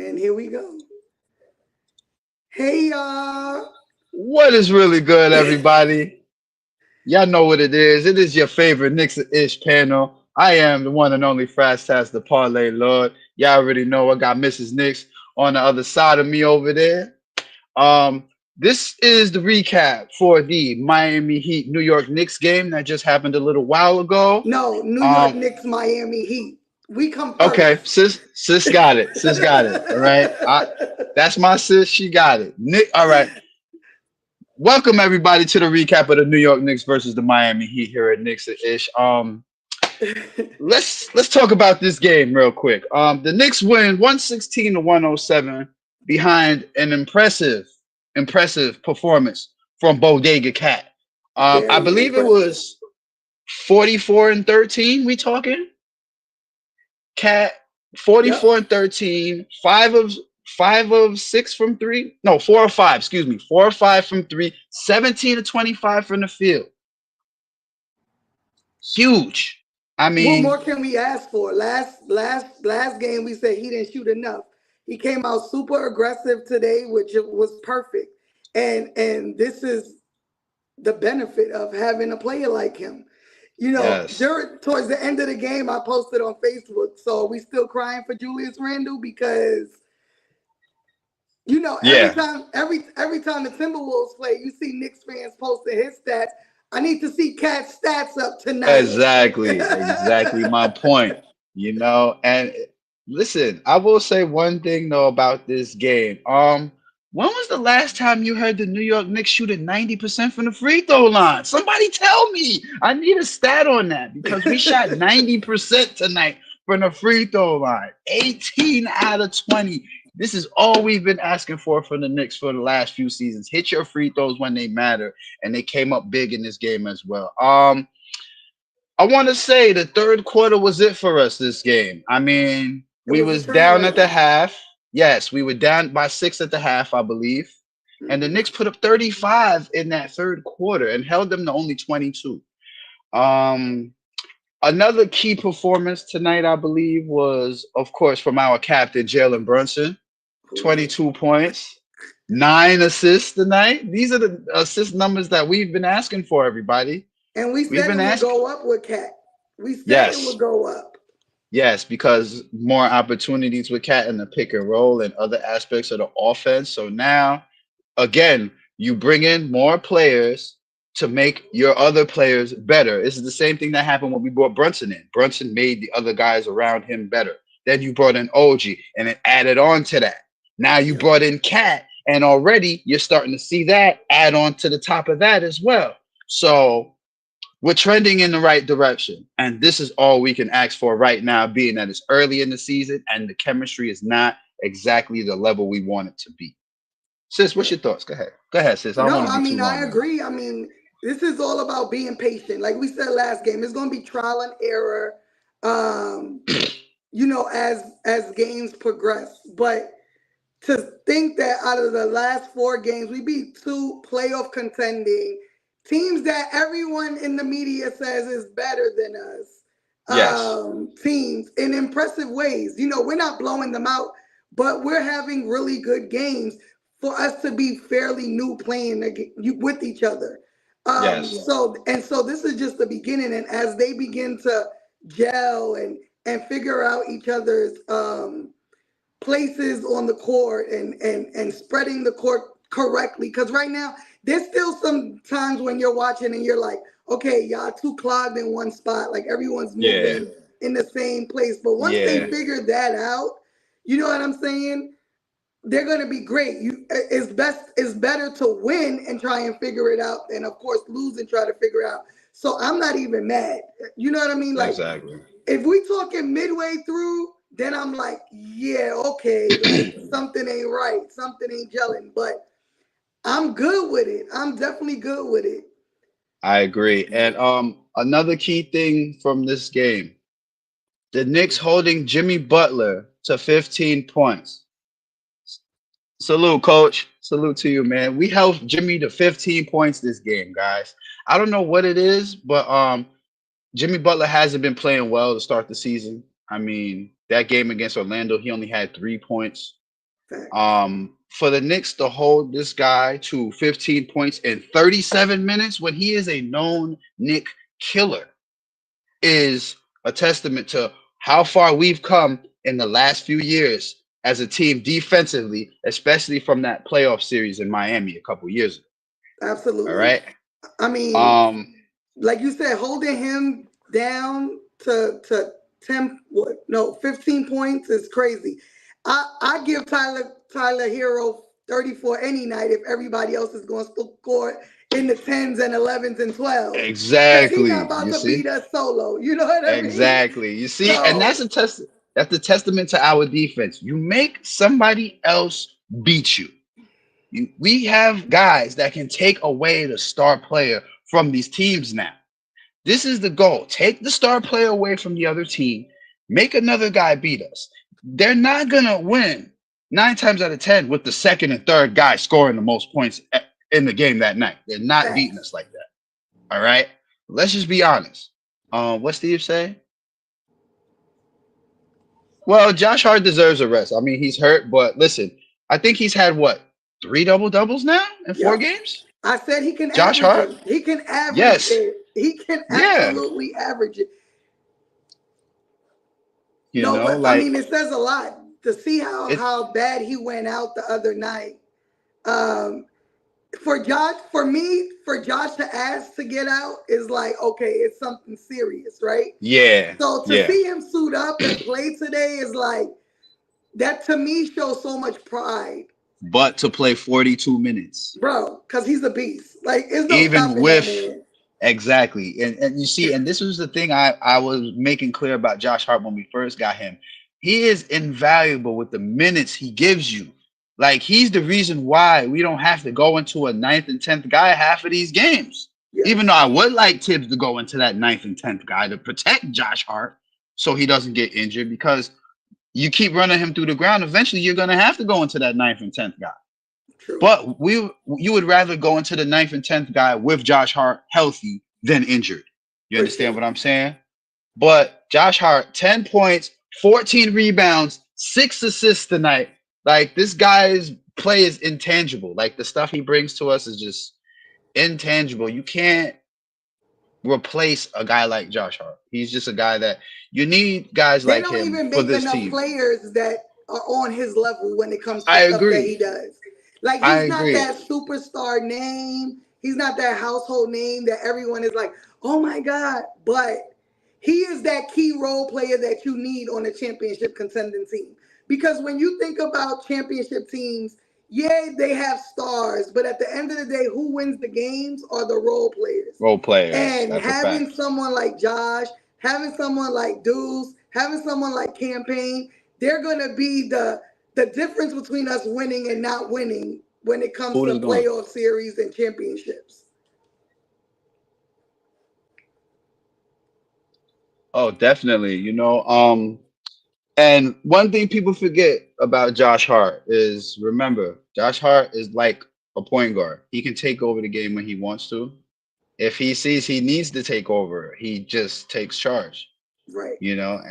And here we go. Hey, y'all. What is really good, everybody? Y'all know what it is. It is your favorite Knicks-ish panel. I am the one and only Fast Task, the Parlay Lord. Y'all already know I got Mrs. Knicks on the other side of me over there. This is the recap for the Miami Heat New York Knicks game that just happened a little while ago. No, New York Um, Knicks, Miami Heat. We come okay, first. sis got it. Sis got it. All right. That's my sis. She got it. Nick, all right. Welcome everybody to the recap of the New York Knicks versus the Miami Heat here at Knicks Ish. Let's talk about this game real quick. The Knicks win 116 to 107 behind an impressive performance from Bodega Cat. I Very believe it impressive. was 44 and 13. We talking Cat Yep. 44 and 13, five of six from three. No, four or five, excuse me. 4 or 5 from three, 17 to 25 from the field. Huge. I What more mean, can we ask for? Last game we said he didn't shoot enough. He came out super aggressive today, which was perfect. And this is the benefit of having a player like him. yes. Towards the end of the game, I posted on Facebook. So are we still crying for Julius Randle? Because every Yeah, time every time the Timberwolves play, you see Knicks fans posting his stats. I need to see Cat's stats up tonight. exactly my point. And listen, I will say one thing though about this game. When was the last time you heard the New York Knicks shoot at 90% from the free throw line? Somebody tell me. I need a stat on that because we shot 90% tonight from the free throw line. 18 out of 20. This is all we've been asking for the Knicks for the last few seasons. Hit your free throws when they matter, and they came up big in this game as well. I want to say the third quarter was it for us this game. I mean, It we was a was down at the turnaround. half. Yes, we were down by 6 at the half, I believe. And the Mhm. Knicks put up 35 in that third quarter and held them to only 22. Um, Another key performance tonight, I believe, was, of course, from our captain, Jalen Brunson. Ooh. 22 points, 9 assists tonight. These are the assist numbers that we've been asking for, everybody. And we We've said been it would asking. go up with Cat. We said it Yes, would go up. yes, because more opportunities with Cat in the pick and roll and other aspects of the offense. So now, again, you bring in more players to make your other players better. This is the same thing that happened when we brought Brunson in. Brunson made the other guys around him better. Then you brought in OG and it added on to that. Now you Yep. brought in Cat, and already you're starting to see that add on to the top of that as well. So we're trending in the right direction. And this is all we can ask for right now, being that it's early in the season and the chemistry is not exactly the level we want it to be. Sis, what's Yep. your thoughts? Go ahead. Go ahead, sis. I don't No, want to I be too mean I long on agree. I mean, this is all about being patient. Like we said last game, it's gonna be trial and error. Um, as games progress. But to think that out of the last four games, we beat two playoff contending teams that everyone in the media says is better than us, Yes. teams in impressive ways. We're not blowing them out, but we're having really good games for us to be fairly new playing with each other. Yes. So this is just the beginning, and as they begin to gel and figure out each other's places on the court and spreading the court correctly. Because right now, there's still some times when you're watching and you're like, okay, y'all too clogged in one spot. Like everyone's Yeah. moving in the same place. But once they Yeah. figure that out, you know what I'm saying? They're gonna be great. It's better to win and try and figure it out than of course lose and try to figure it out. So I'm not even mad. You know what I mean? Like Exactly. if we talking midway through, then I'm like, yeah, okay, like something ain't right, something ain't gelling. But I'm good with it. I'm definitely good with it. I agree. And another key thing from this game, the Knicks holding Jimmy Butler to 15 points. Salute, coach. Salute to you, man. We held Jimmy to 15 points this game, guys. I don't know what it is, but Jimmy Butler hasn't been playing well to start the season. I mean, that game against Orlando, he only had 3 points. Facts. For the Knicks to hold this guy to 15 points in 37 minutes when he is a known Nick killer is a testament to how far we've come in the last few years as a team defensively, especially from that playoff series in Miami a couple years ago. All Absolutely. right. I mean, Um, like you said, holding him down to 10 what no 15 points is crazy. I give Tyler Hero 34 any night if everybody else is going to score in the 10s and 11s and 12s because he not exactly. about You to beat see? us solo. You know what I mean? Exactly. You see, and So that's a testament to our defense. You make somebody else beat you. We have guys that can take away the star player from these teams now. This is the goal. Take the star player away from the other team, make another guy beat us. They're not going to win 9 times out of 10 with the second and third guy scoring the most points in the game that night. They're not beating facts. us like that. All right. Let's just be honest. What Steve say? Well, Josh Hart deserves a rest. I mean, he's hurt, but listen, I think he's had what, 3 double doubles now in four Yep. games? I said he can Josh average Hart? it. He can average Yes. it. He can Yeah. absolutely average it. You No, know, but I like mean, it says a lot to see it. how bad he went out the other night. Um, for Josh, for me, for Josh to ask to get out is like, okay, it's something serious, right? Yeah. So to Yeah. see him suit up and play today is like that to me shows so much pride, But to play 42 minutes, bro, because he's a beast. Like, there's no even stopping that with man. exactly. And you see, and this was the thing I was making clear about Josh Hart when we first got him. He is invaluable with the minutes he gives you. Like he's the reason why we don't have to go into a ninth and tenth guy half of these games. Even though Yes, I would like Tibbs to go into that ninth and tenth guy to protect Josh Hart so he doesn't get injured because you keep running him through the ground, eventually you're gonna have to go into that ninth and tenth guy. true, But you would rather go into the ninth and tenth guy with Josh Hart healthy than injured. You for understand sure. what I'm saying? But Josh Hart, 10 points, 14 rebounds, 6 assists tonight. Like this guy's play is intangible. Like the stuff he brings to us is just intangible. You can't replace a guy like Josh Hart. He's just a guy that you need guys They like don't him even for make this enough team. players that are on his level when it comes to I stuff that agree. he does. Like I he's not agree. that superstar name. He's not that household name that everyone is like, oh my God. But he is that key role player that you need on a championship contending team. Because when you think about championship teams, yeah, they have stars, but at the end of the day, who wins the games are the role players. Role players. And That's a having fact. someone like Josh, having someone like Deuce, having someone like Campaign, they're gonna be the difference between us winning and not winning when it comes Who to is going? playoff series and championships. Oh, definitely. And one thing people forget about Josh Hart is remember, Josh Hart is like a point guard. He can take over the game when he wants to. If he sees he needs to take over, he just takes charge, Right.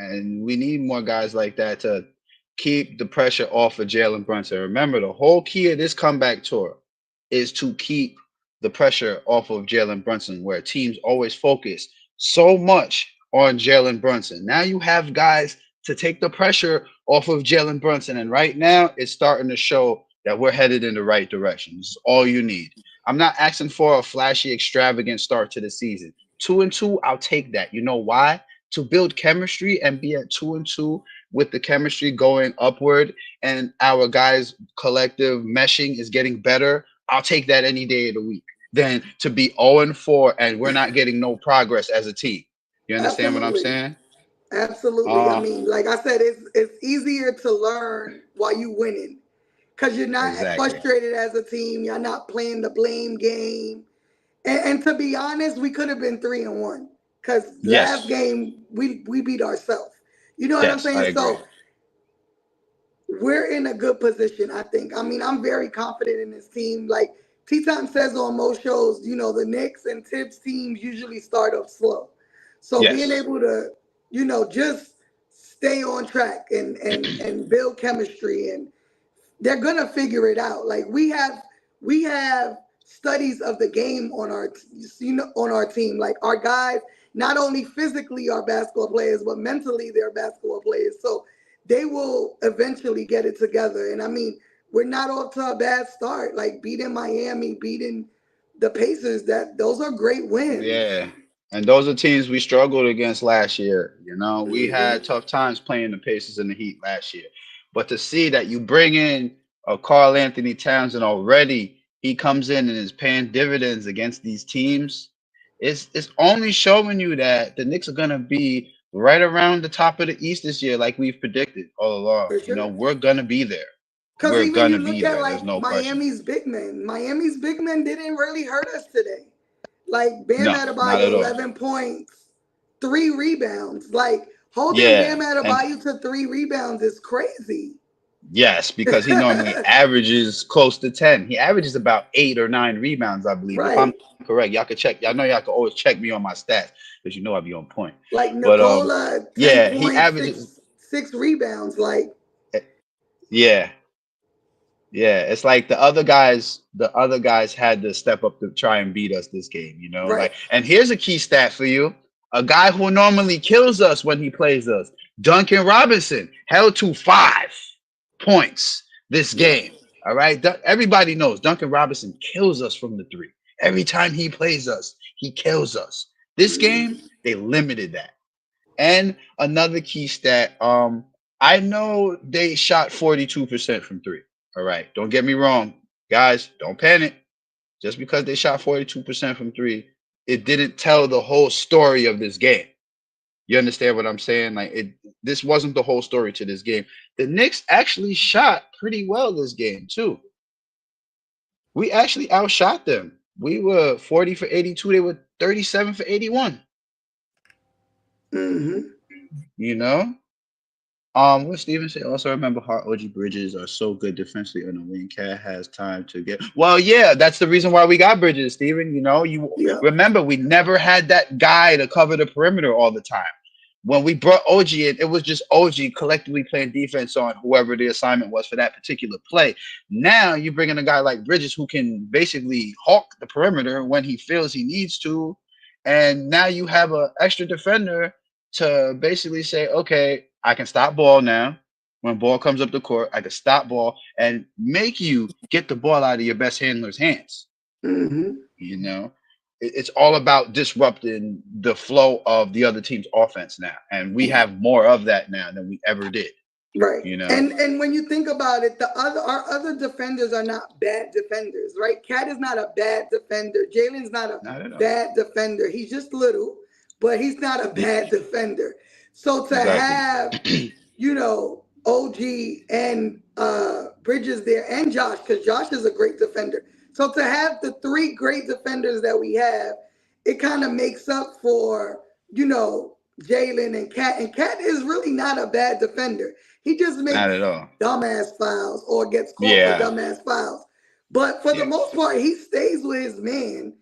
and we need more guys like that to keep the pressure off of Jalen Brunson. Remember, the whole key of this comeback tour is to keep the pressure off of Jalen Brunson, where teams always focus so much on Jalen Brunson. Now you have guys to take the pressure off of Jalen Brunson. And right now, it's starting to show that we're headed in the right direction. This is all you need. I'm not asking for a flashy, extravagant start to the season. 2-2, I'll take that. You know why? To build chemistry and be at 2-2 with the chemistry going upward and our guys' collective meshing is getting better. I'll take that any day of the week than to be 0-4 and we're not getting no progress as a team. You understand what I'm Absolutely. saying? Absolutely. I Uh, mean, like I said, it's easier to learn while you winning. Because you're not exactly. frustrated as a team. You're not playing the blame game. And to be honest, we could have been 3-1 because last Yes. game we beat ourselves. You know what I'm Yes, I saying? agree. So we're in a good position, I think. I mean, I'm very confident in this team. Like T Time says on most shows, the Knicks and Tibbs teams usually start off slow. So being Yes. able to, just stay on track and build chemistry and they're gonna figure it out. Like we have studies of the game on our on our team. Like our guys, not only physically are basketball players, but mentally they're basketball players. So they will eventually get it together. And I mean, we're not off to a bad start. Like beating Miami, beating the Pacers, that those are great wins. Yeah. And those are teams we struggled against last year. You know, we Hmm. had tough times playing the Pacers and the Heat last year. But to see that you bring in a Karl-Anthony Towns and already he comes in and is paying dividends against these teams, it's only showing you that the Knicks are gonna be right around the top of the East this year, like we've predicted all along. For You know, sure. we're gonna be there. Because We're even you gonna be look at there. There's like no question. Miami's big men didn't really hurt us today. Like Bam No, not at Adebayo, all. 11 points, 3 rebounds. Like holding Bam Yeah. And Adebayo to 3 rebounds is crazy. yes, because he normally averages close to 10. He averages about 8 or 9 rebounds, I believe. If I'm Right. correct, y'all can check. Y'all know y'all can always check me on my stats because you know I be on point. Like But Nicola, 10 yeah, he points, averages six rebounds. Like, eh, yeah, yeah. It's like the other guys had to step up to try and beat us this game, you know? right. Like, and here's a key stat for you. A guy who normally kills us when he plays us, Duncan Robinson, held to 5 points this Yes. game. All right. Everybody knows Duncan Robinson kills us from the three. Every time he plays us, he kills us. This game, Mhm. they limited that. And another key stat, I know they shot 42% from three. All right. Don't get me wrong. Guys, don't panic. Just because they shot 42% from three, it didn't tell the whole story of this game. You understand what I'm saying? Like this wasn't the whole story to this game. The Knicks actually shot pretty well this game too. We actually outshot them. We were 40 for 82. They were 37 for 81. Hmm. You know? What Steven said. Also, remember how OG Bridges are so good defensively on the wing. Cat has time to get. Well, yeah, that's the reason why we got Bridges, Steven. You know, you Yeah. remember we never had that guy to cover the perimeter all the time. When we brought OG in, it was just OG collectively playing defense on whoever the assignment was for that particular play. Now you bring in a guy like Bridges who can basically hawk the perimeter when he feels he needs to, and now you have an extra defender to basically say, okay, I can stop ball now. When ball comes up the court, I can stop ball and make you get the ball out of your best handler's hands. Hmm. You know, it's all about disrupting the flow of the other team's offense now, and we have more of that now than we ever did. Right. You know, And when you think about it, our other defenders are not bad defenders, right? Cat is not a bad defender. Jalen's not a not at all. bad defender. He's just little, but he's not a Y- bad defender. So to Exactly. have, OG and Bridges there and Josh, because Josh is a great defender. So to have the three great defenders that we have, it kind of makes up for, Jalen and Cat. And Cat is really not a bad defender. He just Not makes at all. dumbass fouls or gets caught for Yeah. dumbass fouls. But for the Yeah. most part, he stays with his man.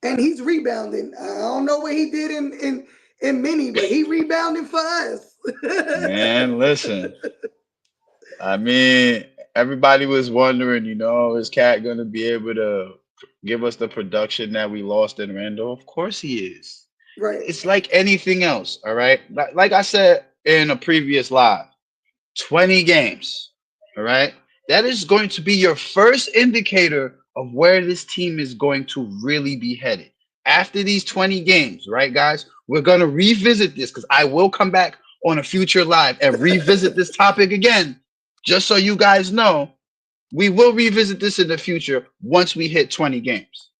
And he's rebounding. I don't know what he did in mini, but he rebounding for us. Man, listen. I mean, everybody was wondering, is Cat going to be able to give us the production that we lost in Randall? Of course he is. Right. It's like anything else, all right? Like I said in a previous live, 20 games, all right? That is going to be your first indicator of where this team is going to really be headed. After these 20 games, right, guys? We're going to revisit this because I will come back on a future live and revisit this topic again, just so you guys know. We will revisit this in the future once we hit 20 games.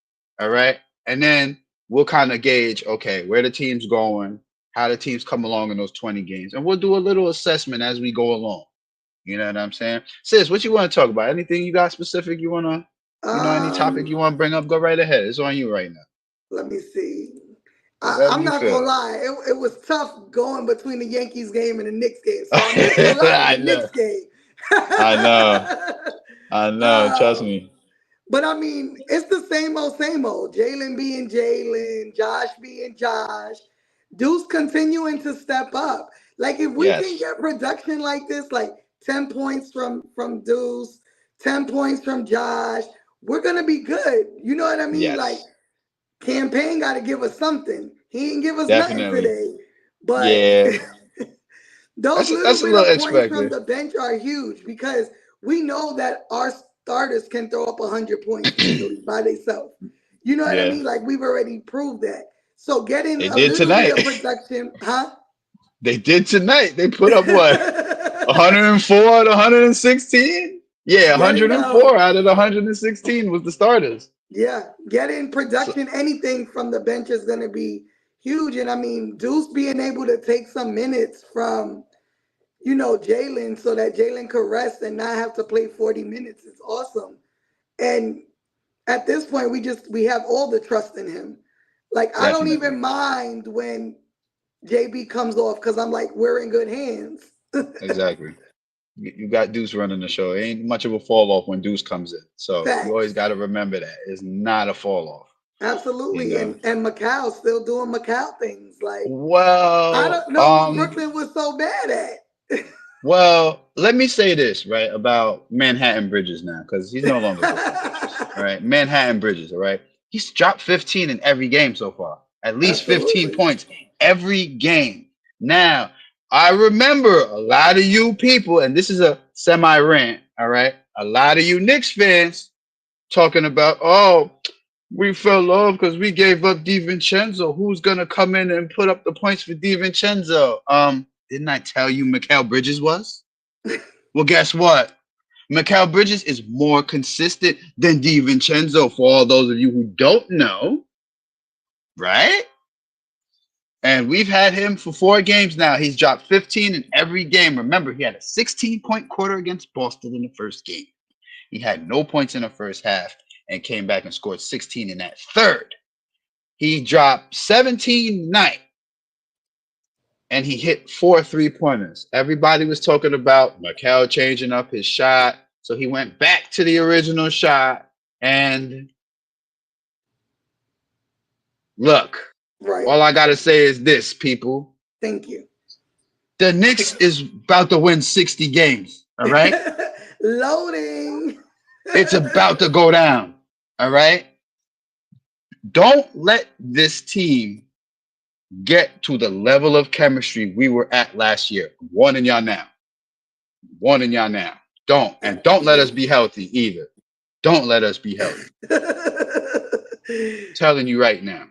All right. And then we'll kind of gauge, okay, where the team's going, how the teams come along in those 20 games. And we'll do a little assessment as we go along. You know what I'm saying? Sis, what you want to talk about? Anything you got specific you want to, any topic um, you want to bring up? Go right ahead. It's on you right now. Let me see. Whatever I'm you not gonna feel. lie. It was tough going between the Yankees game and the Knicks game. So I'm gonna pull out the I know. Knicks game. I know. I know. Trust um, me. But I mean, it's the same old, same old. Jalen being Jalen, Josh being Josh, Deuce continuing to step up. Like if we can Yes. get production like this, like 10 points from Deuce, 10 points from Josh. We're gonna be good. You know what I mean? Like Yes, campaign got to give us something. He didn't give us nothing definitely. today, but Yeah, those little that's a bit little of points from expected. the bench are huge because we know that our starters can throw up 100 points easily by themselves. You know what I Yeah, mean? Like we've already proved that. So getting they a did little bit tonight. of production, huh? They did tonight. They put up what? There 104 out of 116? Yeah, you 104 go. out of the 116 was the starters. Yeah, getting So, production, anything from the bench is going to be huge. And I mean, Deuce being able to take some minutes from, Jalen so that Jalen could rest and not have to play 40 minutes is awesome. And at this point, we have all the trust in him. Like, I don't definitely. even mind when JB comes off because I'm like, we're in good hands. Exactly. You got Deuce running the show. It ain't much of a fall off when Deuce comes in. So you always Facts. got to remember that. It's not a fall off, you Absolutely. know. And Macau still doing Macau things. Like, I Well, don't know what Brooklyn was so bad at. let me say this, right, about Manhattan Bridges now, because he's no longer Brooklyn Bridges. All right. Manhattan Bridges, all right. He's dropped 15 in every game so far. At least 15 Absolutely. points every game. Now, I remember a lot of you people, and this is a semi rant, all right. A lot of you Knicks fans talking about, oh, we fell off because we gave up DiVincenzo. Who's gonna come in and put up the points for DiVincenzo? Didn't I tell you Mikal Bridges was? Well, guess what? Mikal Bridges is more consistent than DiVincenzo. For all those of you who don't know, right? And we've had him for 4 games now. He's dropped 15 in every game. Remember, he had a 16-point quarter against Boston in the first game. He had no points in the first half and came back and scored 16 in that third. He dropped 17 tonight and he hit 4 3-pointers. Everybody was talking about Mikal changing up his shot. So he went back to the original shot. And look, Right. all I got to say is this, people. Thank you. The Knicks is about to win 60 games. All right. Loading. It's about to go down. All right. Don't let this team get to the level of chemistry we were at last year. I'm warning y'all now. Warning y'all now. Don't let us be healthy either. Don't let us be healthy. Telling you right now.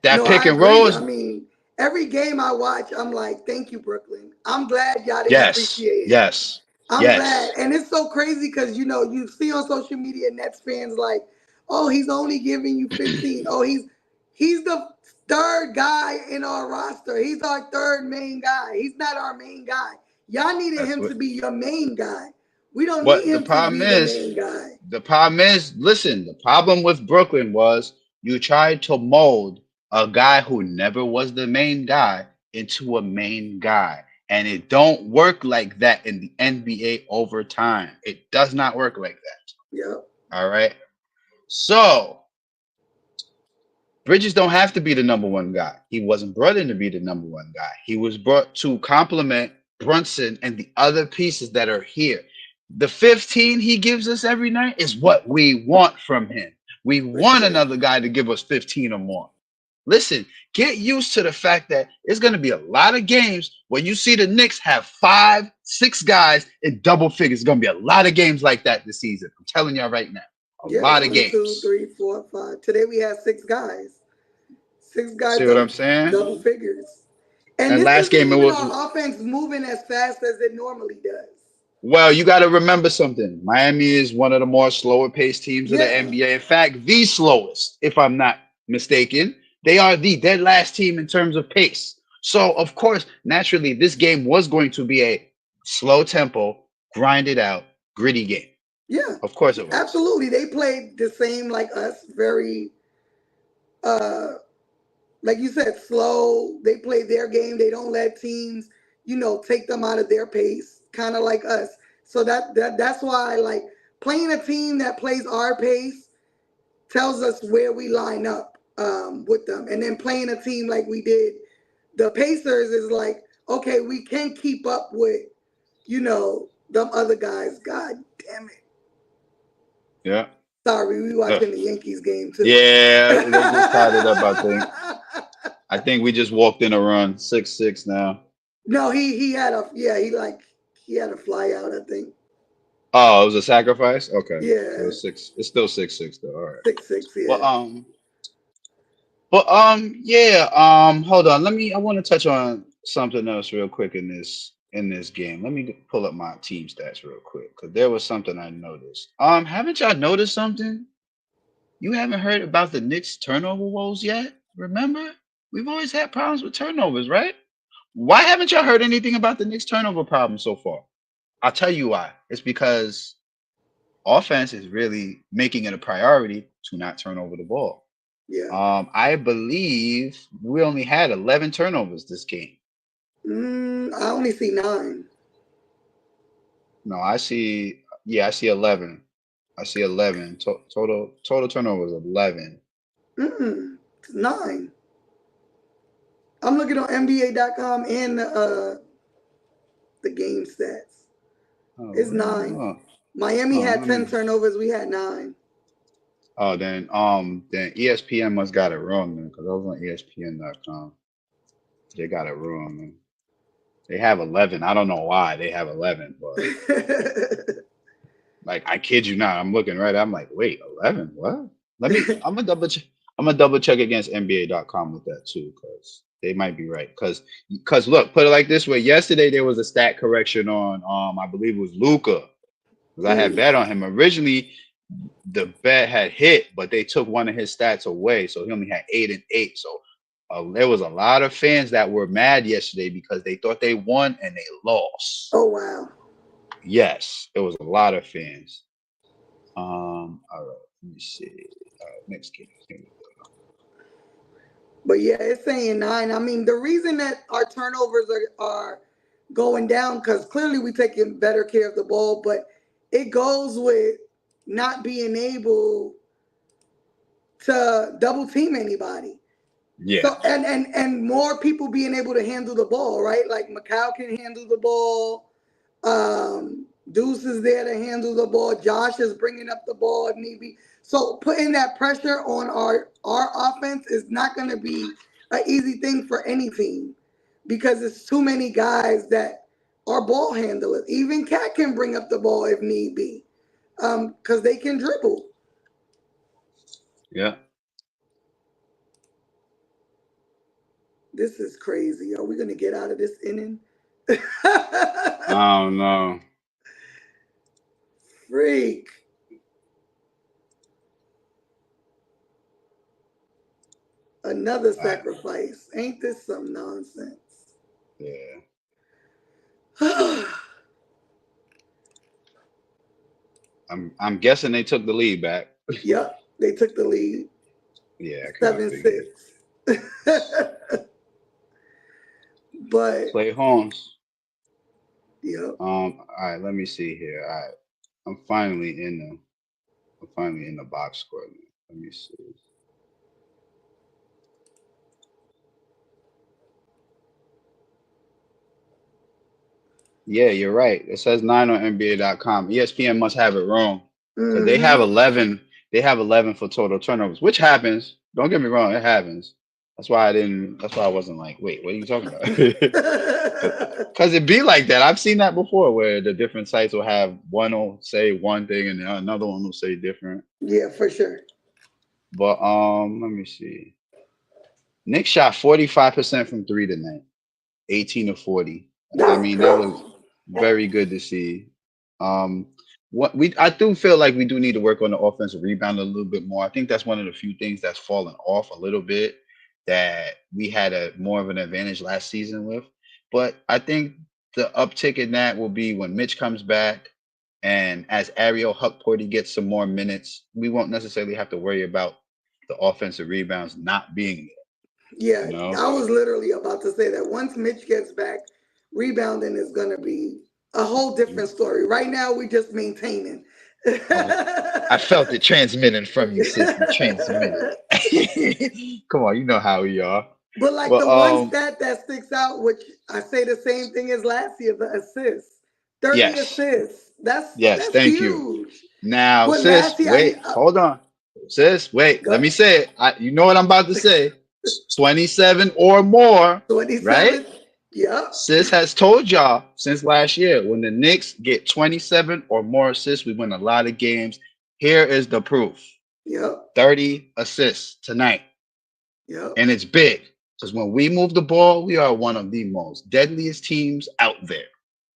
That No, pick I and roll agree. I is mean, every game I watch, I'm like, thank you, Brooklyn. I'm glad y'all didn't yes, appreciate him. yes, I'm glad. yes. And it's so crazy because, you see on social media Nets fans like, oh, he's only giving you 15. Oh, he's the third guy in our roster. He's our third main guy. He's not our main guy. Y'all needed That's him what to be your main guy. We don't need what the him to problem be the is. main guy. The problem is, listen, the problem with Brooklyn was you tried to mold a guy who never was the main guy into a main guy. And it don't work like that in the NBA over time. It does not work like that. Yep. All right. So Bridges don't have to be the number one guy. He wasn't brought in to be the number one guy. He was brought to complement Brunson and the other pieces that are here. The 15 he gives us every night is what we want from him. We For want sure. another guy to give us 15 or more. Listen, get used to the fact that it's going to be a lot of games where you see the Knicks have 5, 6 guys in double figures. It's going to be a lot of games like that this season. I'm telling y'all right now. A Yeah, lot of one, two, games. three, four, five. Today we had 6 guys. Six See guys what I'm double saying? double figures. And And this last isn't game it even was our offense moving as fast as it normally does. well, you got to remember something. Miami is one of the more slower paced teams of the Yeah. NBA. In fact, the slowest, if I'm not mistaken. They are the dead last team in terms of pace. So, of course, naturally, this game was going to be a slow tempo, grinded out, gritty game. Yeah. Of course it was. Absolutely. They played the same like us, very uh like you said, slow. They play their game. They don't let teams, take them out of their pace, kind of like us. So that's why like playing a team that plays our pace tells us where we line up with them. And then playing a team like we did, the Pacers is like, okay, we can keep up with them other guys. God damn it. Yeah. Sorry, we Ugh. watching the Yankees game too. Yeah, they just tied it up, I think. I think we just walked in a run. 6-6 now. No, he had a yeah, he had a fly out, I think. Oh, it was a sacrifice? Okay. So Yeah, it's six. It's still 6-6 though. All right. 6-6, Well, yeah. yeah, hold on. I want to touch on something else real quick in this game. Let me pull up my team stats real quick because there was something I noticed. Haven't y'all noticed something? You haven't heard about the Knicks turnover woes yet? Remember? We've always had problems with turnovers, right? Why haven't y'all heard anything about the Knicks turnover problem so far? I'll tell you why. It's because offense is really making it a priority to not turn over the ball. Yeah. I believe we only had 11 turnovers this game. I only see 9. No, I see 11. I see 11. Total turnovers 11. It's 9. I'm looking on NBA.com and the game stats. Oh, It's 9. oh, Miami oh, had let 10 me. turnovers. We had 9. Oh, then ESPN must got it wrong then, because I was on ESPN.com. They got it wrong. Man. They have 11. I don't know why they have 11, but like I kid you not, I'm looking right. I'm like, wait, 11? What? Let me. I'm gonna double check. I'm gonna double check against NBA.com with that too, because they might be right. Because look, put it like this way. Yesterday there was a stat correction on I believe it was Luca, because I had Mm. bet on him originally. The bet had hit, but they took one of his stats away, so he only had 8-8. So there was a lot of fans that were mad yesterday because they thought they won and they lost. Oh, wow. Yes, it was a lot of fans. All right, let me see. Next game. But yeah, it's saying 9. I mean, the reason that our turnovers are going down, because clearly we taking better care of the ball, but it goes with not being able to double team anybody. Yeah, So and more people being able to handle the ball, right? Like Macau can handle the ball. Deuce is there to handle the ball. Josh is bringing up the ball if need be. So putting that pressure on our offense is not going to be an easy thing for any team because it's too many guys that are ball handlers. Even Cat can bring up the ball if need be because they can dribble. yeah. This is crazy. Are we going to get out of this inning? I don't know. Freak. Another All right. sacrifice. Ain't this some nonsense? Yeah. I'm guessing they took the lead back. Yep, they took the lead Yeah, I kind of figured. 7-6. But Clay Holmes. yep. All right, let me see here. All right, I'm finally in the box score. Now. Let me see. Yeah, you're right. It says 9 on NBA.com. ESPN must have it wrong because they have Mm-hmm. 11. They have 11 for total turnovers, which happens. Don't get me wrong, it happens. That's why I didn't. That's why I wasn't like, wait, what are you talking about? Because it be like that. I've seen that before, where the different sites will have one will say one thing and another one will say different. Yeah, for sure. But let me see. Nick shot 45% from three tonight, 18 to 40. I That's mean, that good. was very good to see. Um, I do feel like we do need to work on the offensive rebound a little bit more. I think that's one of the few things that's fallen off a little bit that we had a more of an advantage last season with. But I think the uptick in that will be when Mitch comes back and as Ariel Huckporty gets some more minutes, we won't necessarily have to worry about the offensive rebounds not being Yeah, there, you know? I was literally about to say that once Mitch gets back, rebounding is going to be a whole different story. Right now, we just maintaining. Oh, I felt it transmitting from you, sister. Transmitting. Come on, you know how we are. But like But the one stat that sticks out, which I say the same thing as last year, the assists. 30 Yes. assists. Yes. That's Thank you. huge. Now, But sis, last year, wait, hold on. Sis, wait, let go me say it. You know what I'm about to say. 27 or more, right? 27. Yep. Sis has told y'all since last year when the Knicks get 27 or more assists, we win a lot of games. Here is the proof. Yep. 30 assists tonight. Yep. And it's big because when we move the ball, we are one of the most deadliest teams out there.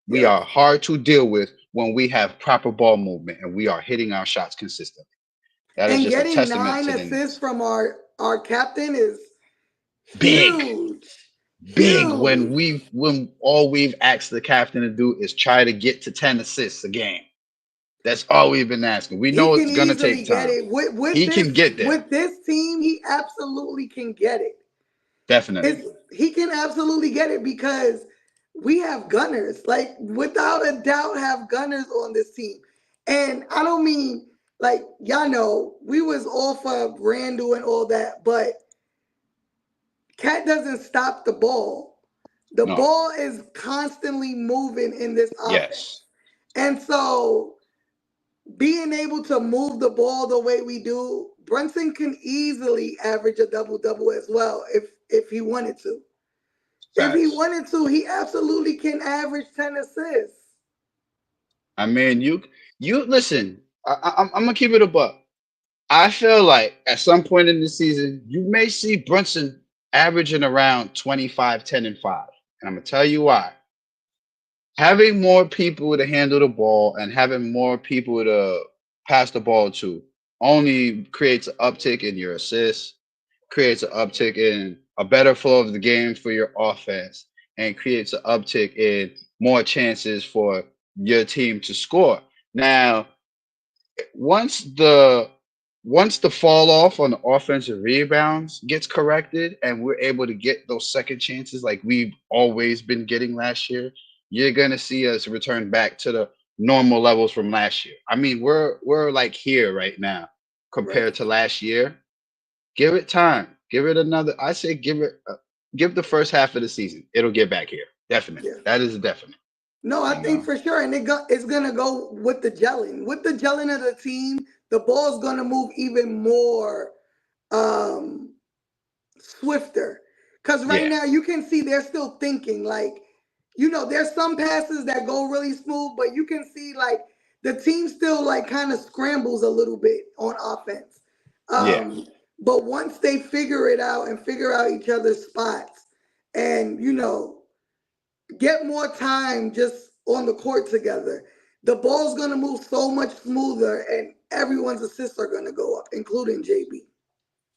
We Yep. are hard to deal with when we have proper ball movement and we are hitting our shots consistently. That is And just a getting testament nine to the assists Knicks. from our captain is Big, huge. big when Huge. when all we've asked the captain to do is try to get to 10 assists a game. That's all we've been asking. We He know can it's gonna easily take get time. it. He can get there. With this team, he absolutely can get it. Definitely. He can absolutely get it because we have gunners. Like without a doubt, have gunners on this team. And I don't mean like y'all know we was all for Randall and all that, but Cat doesn't stop the ball. The No. ball is constantly moving in this offense. Yes. And so being able to move the ball the way we do, Brunson can easily average a double double as well if he wanted to. If he Facts. wanted to, he absolutely can average 10 assists. I mean, you listen. I'm gonna keep it a buck. I feel like at some point in the season, you may see Brunson averaging around 25, 10, and 5. And I'm going to tell you why. Having more people to handle the ball and having more people to pass the ball to only creates an uptick in your assists, creates an uptick in a better flow of the game for your offense, and creates an uptick in more chances for your team to score. Now, once the once the fall off on the offensive rebounds gets corrected and we're able to get those second chances like we've always been getting last year, you're gonna see us return back to the normal levels from last year. I mean, we're like here right now Right. compared to last year. Give it time. Give it another. I say give the first half of the season. It'll get back here. Definitely. Yeah. That is a definite. No, I You think know. for sure. And it's going to go with the gelling. With the gelling of the team, the ball's going to move even more um, swifter. Because right Yeah. now you can see they're still thinking. Like, there's some passes that go really smooth, but you can see like the team still like kind of scrambles a little bit on offense. Yeah. But once they figure it out and figure out each other's spots and, get more time just on the court together, the ball's going to move so much smoother and everyone's assists are going to go up, including JB.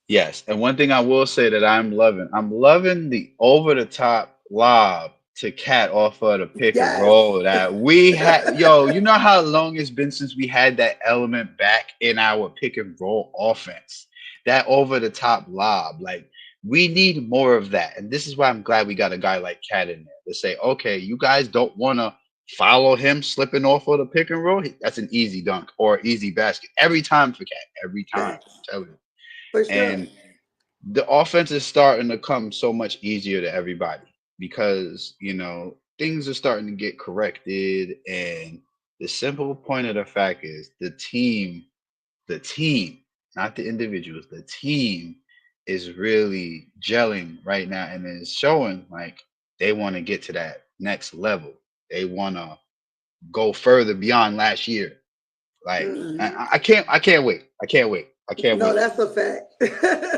Yes, and one thing I will say that I'm loving the over the top lob to Cat off of the pick and Yes. roll that we had. Yo, you know how long it's been since we had that element back in our pick and roll offense? That over the top lob. Like we need more of that. And this is why I'm glad we got a guy like Cat in there to say, okay, you guys don't want to follow him slipping off of the pick and roll. That's an easy dunk or easy basket every time for Cat. Every time. Thanks. I'm telling you. For sure. And the offense is starting to come so much easier to everybody because things are starting to get corrected, and the simple point of the fact is the team, not the individuals, the team is really gelling right now and is showing like they want to get to that next level. They want to go further beyond last year. Like Mhm. I can't wait. I can't No, wait. that's a fact.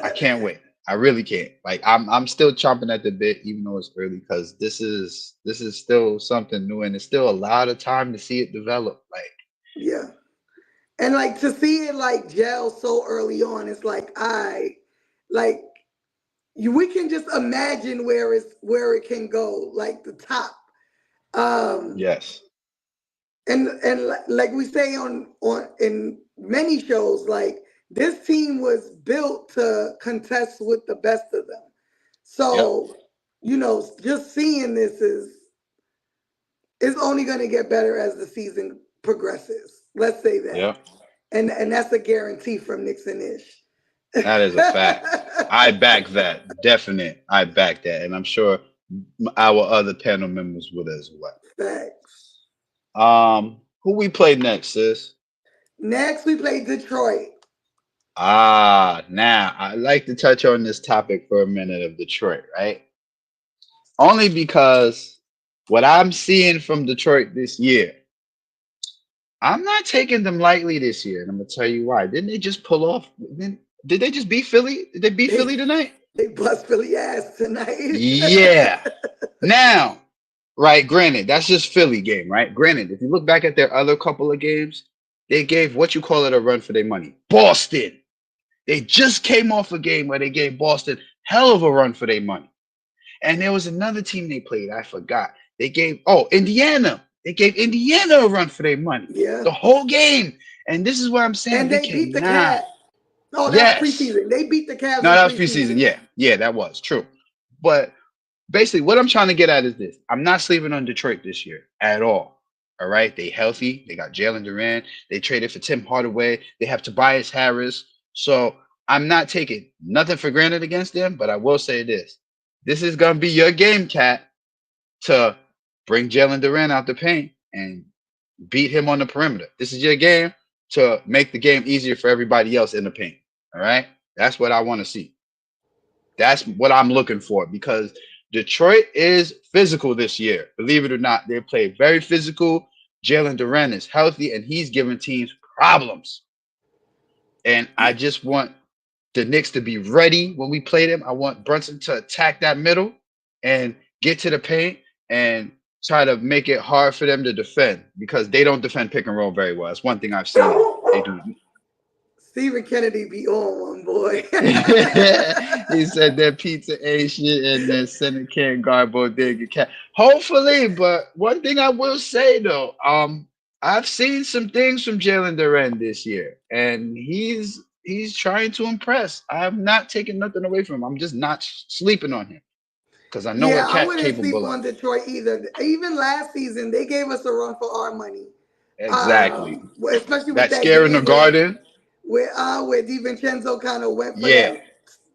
I can't wait. I really can't. Like I'm still chomping at the bit, even though it's early, because this is still something new, and it's still a lot of time to see it develop. Like Yeah. And like to see it like gel so early on, it's like like we can just imagine where it can go, like the top. Um yes, and like we say on in many shows, like this team was built to contest with the best of them. yep, So, just seeing this is only going to get better as the season progresses. Let's say that. yep. And that's a guarantee from Nixon Ish. That is a fact. I back that. Definite. I back that, and I'm sure our other panel members would as well. Facts. Who we play next, sis? Next, we play Detroit. Now I like to touch on this topic for a minute of Detroit, right? Only because what I'm seeing from Detroit this year, I'm not taking them lightly this year, and I'm gonna tell you why. Didn't they just pull off? Did they just beat Philly? Did they beat They Philly tonight? they bust Philly ass tonight. Yeah. Now, right, granted, that's just Philly game, right? Granted, if you look back at their other couple of games, they gave what you call it a run for their money. Boston. They just came off a game where they gave Boston hell of a run for their money. And there was another team they played, I forgot. They gave Indiana. They gave Indiana a run for their money. Yeah. The whole game. And this is what I'm saying. And We they beat the cannot. Cavs. Oh, that's Yes. preseason. They beat the Cavs No, in that was preseason. preseason. Yeah. Yeah, that was true. But basically, what I'm trying to get at is this. I'm not sleeping on Detroit this year at all. All right. They healthy. They got Jalen Duran. They traded for Tim Hardaway. They have Tobias Harris. So I'm not taking nothing for granted against them, but I will say this. This is gonna be your game, Cat, to bring Jalen Duran out the paint and beat him on the perimeter. This is your game to make the game easier for everybody else in the paint. All right. That's what I want to see. That's what I'm looking for because Detroit is physical this year. Believe it or not, they play very physical. Jalen Duran is healthy and he's giving teams problems. And I just want the Knicks to be ready when we play them. I want Brunson to attack that middle and get to the paint and try to make it hard for them to defend because they don't defend pick and roll very well. That's one thing I've seen they do. Stephen Kennedy be on one, boy. He said that pizza ain't shit and that center can't guard Bodega cat. Hopefully, but one thing I will say though, I've seen some things from Jalen Duran this year, and he's trying to impress. I'm not taking nothing away from him. I'm just not sleeping on him because I know Yeah, what I Cat wouldn't sleep capable on of. Detroit either. Even last season, they gave us a run for our money. Exactly. Especially with That that scare in the game garden. where DiVincenzo kind of went for Yeah. that,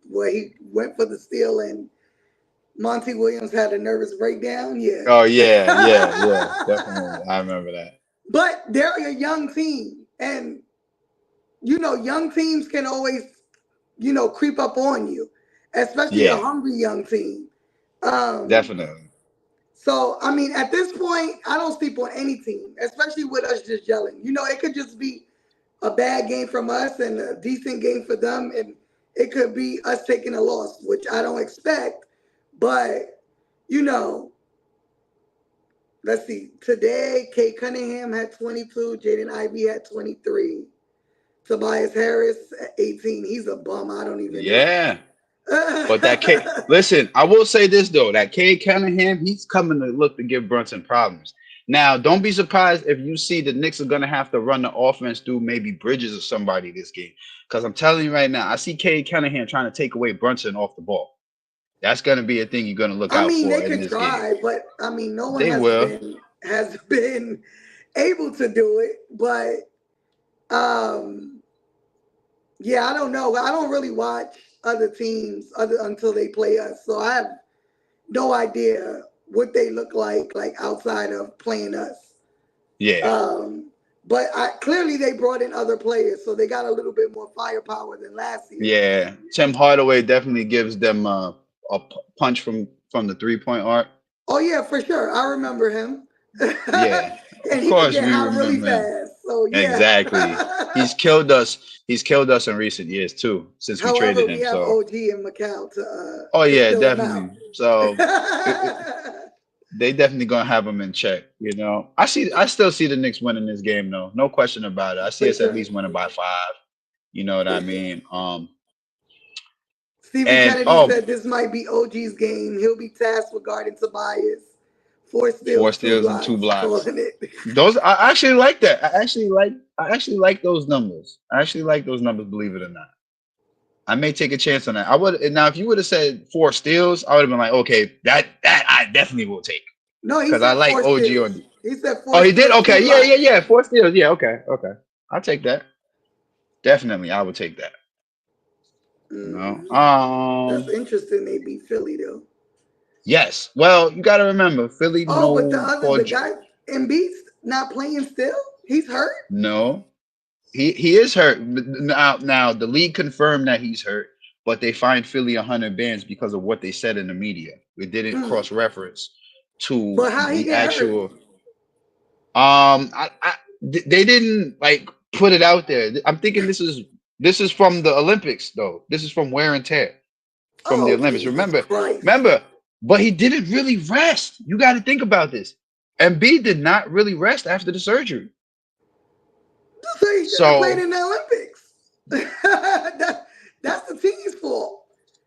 where he went for the steal and Monty Williams had a nervous breakdown. Yeah. Oh yeah. Definitely. I remember that. But they're a young team, and young teams can always, creep up on you, especially a Yeah, hungry young team. Um, definitely. so I mean, at this point, I don't sleep on any team, especially with us just yelling. It could just be a bad game from us and a decent game for them, and it could be us taking a loss, which I don't expect. But you know, let's see. Today, Kate Cunningham had 22, Jaden Ivey had 23, Tobias Harris at 18. He's a bum. I don't even know. Yeah. But that K, listen, I will say this though, that Cade Cunningham, he's coming to look to give Brunson problems. Now, don't be surprised if you see the Knicks are gonna have to run the offense through maybe Bridges or somebody this game. Because I'm telling you right now, I see Cade Cunningham trying to take away Brunson off the ball. That's gonna be a thing you're gonna look I out mean, for they in could this game. try, but I mean, no one They has will. been able to do it. But yeah, I don't know. I don't really watch other teams until they play us, so I have no idea what they look like outside of playing us. Yeah. But clearly they brought in other players, so they got a little bit more firepower than last year. Yeah. Tim Hardaway definitely gives them punch from the 3-point arc. Oh yeah, for sure. I remember him. Yeah. And Of he could course get we hot really remember him. fast. So yeah. Exactly. He's killed us. He's killed us in recent years too, since we However, traded we him. have So, OG and Macau oh to yeah, fill him out. definitely. So they definitely gonna have him in check. I still see the Knicks winning this game though. No question about it. I see For us at sure. least winning by 5. You know what For I sure. mean? Stephen And Kennedy said this might be OG's game. He'll be tasked with guarding Tobias. 4 4 steals, 2 steals and 2 blocks. blocks. Calling it. Those I actually like that. I actually like those numbers. I actually like those numbers, believe it or not. I may take a chance on that. I would now if you would have said 4 steals, I would have been like, okay, that I definitely will take No, he because I said like 4 OG steals. on. He said Oh, 4 he did. steals, 2 Okay, blocks. yeah. 4 steals. Yeah, okay. I'll take that. Definitely, I would take that. You know. That's interesting. They beat Philly though. Yes. Well, you got to remember, Philly Oh, but no Paul. the guy Embiid not playing still? He's hurt? No, he is hurt. Now the league confirmed that he's hurt, but they fined Philly 100 bands because of what they said in the media. It didn't Mm. cross reference to But how he the get hurt? actual. They didn't like put it out there. I'm thinking this is from the Olympics though. This is from wear and tear from the Oh, Olympics. Jesus Remember, Christ. remember, but he didn't really rest. You got to think about this. Embiid did not really rest after the surgery. So he should have played So in the Olympics. That's the team's fault.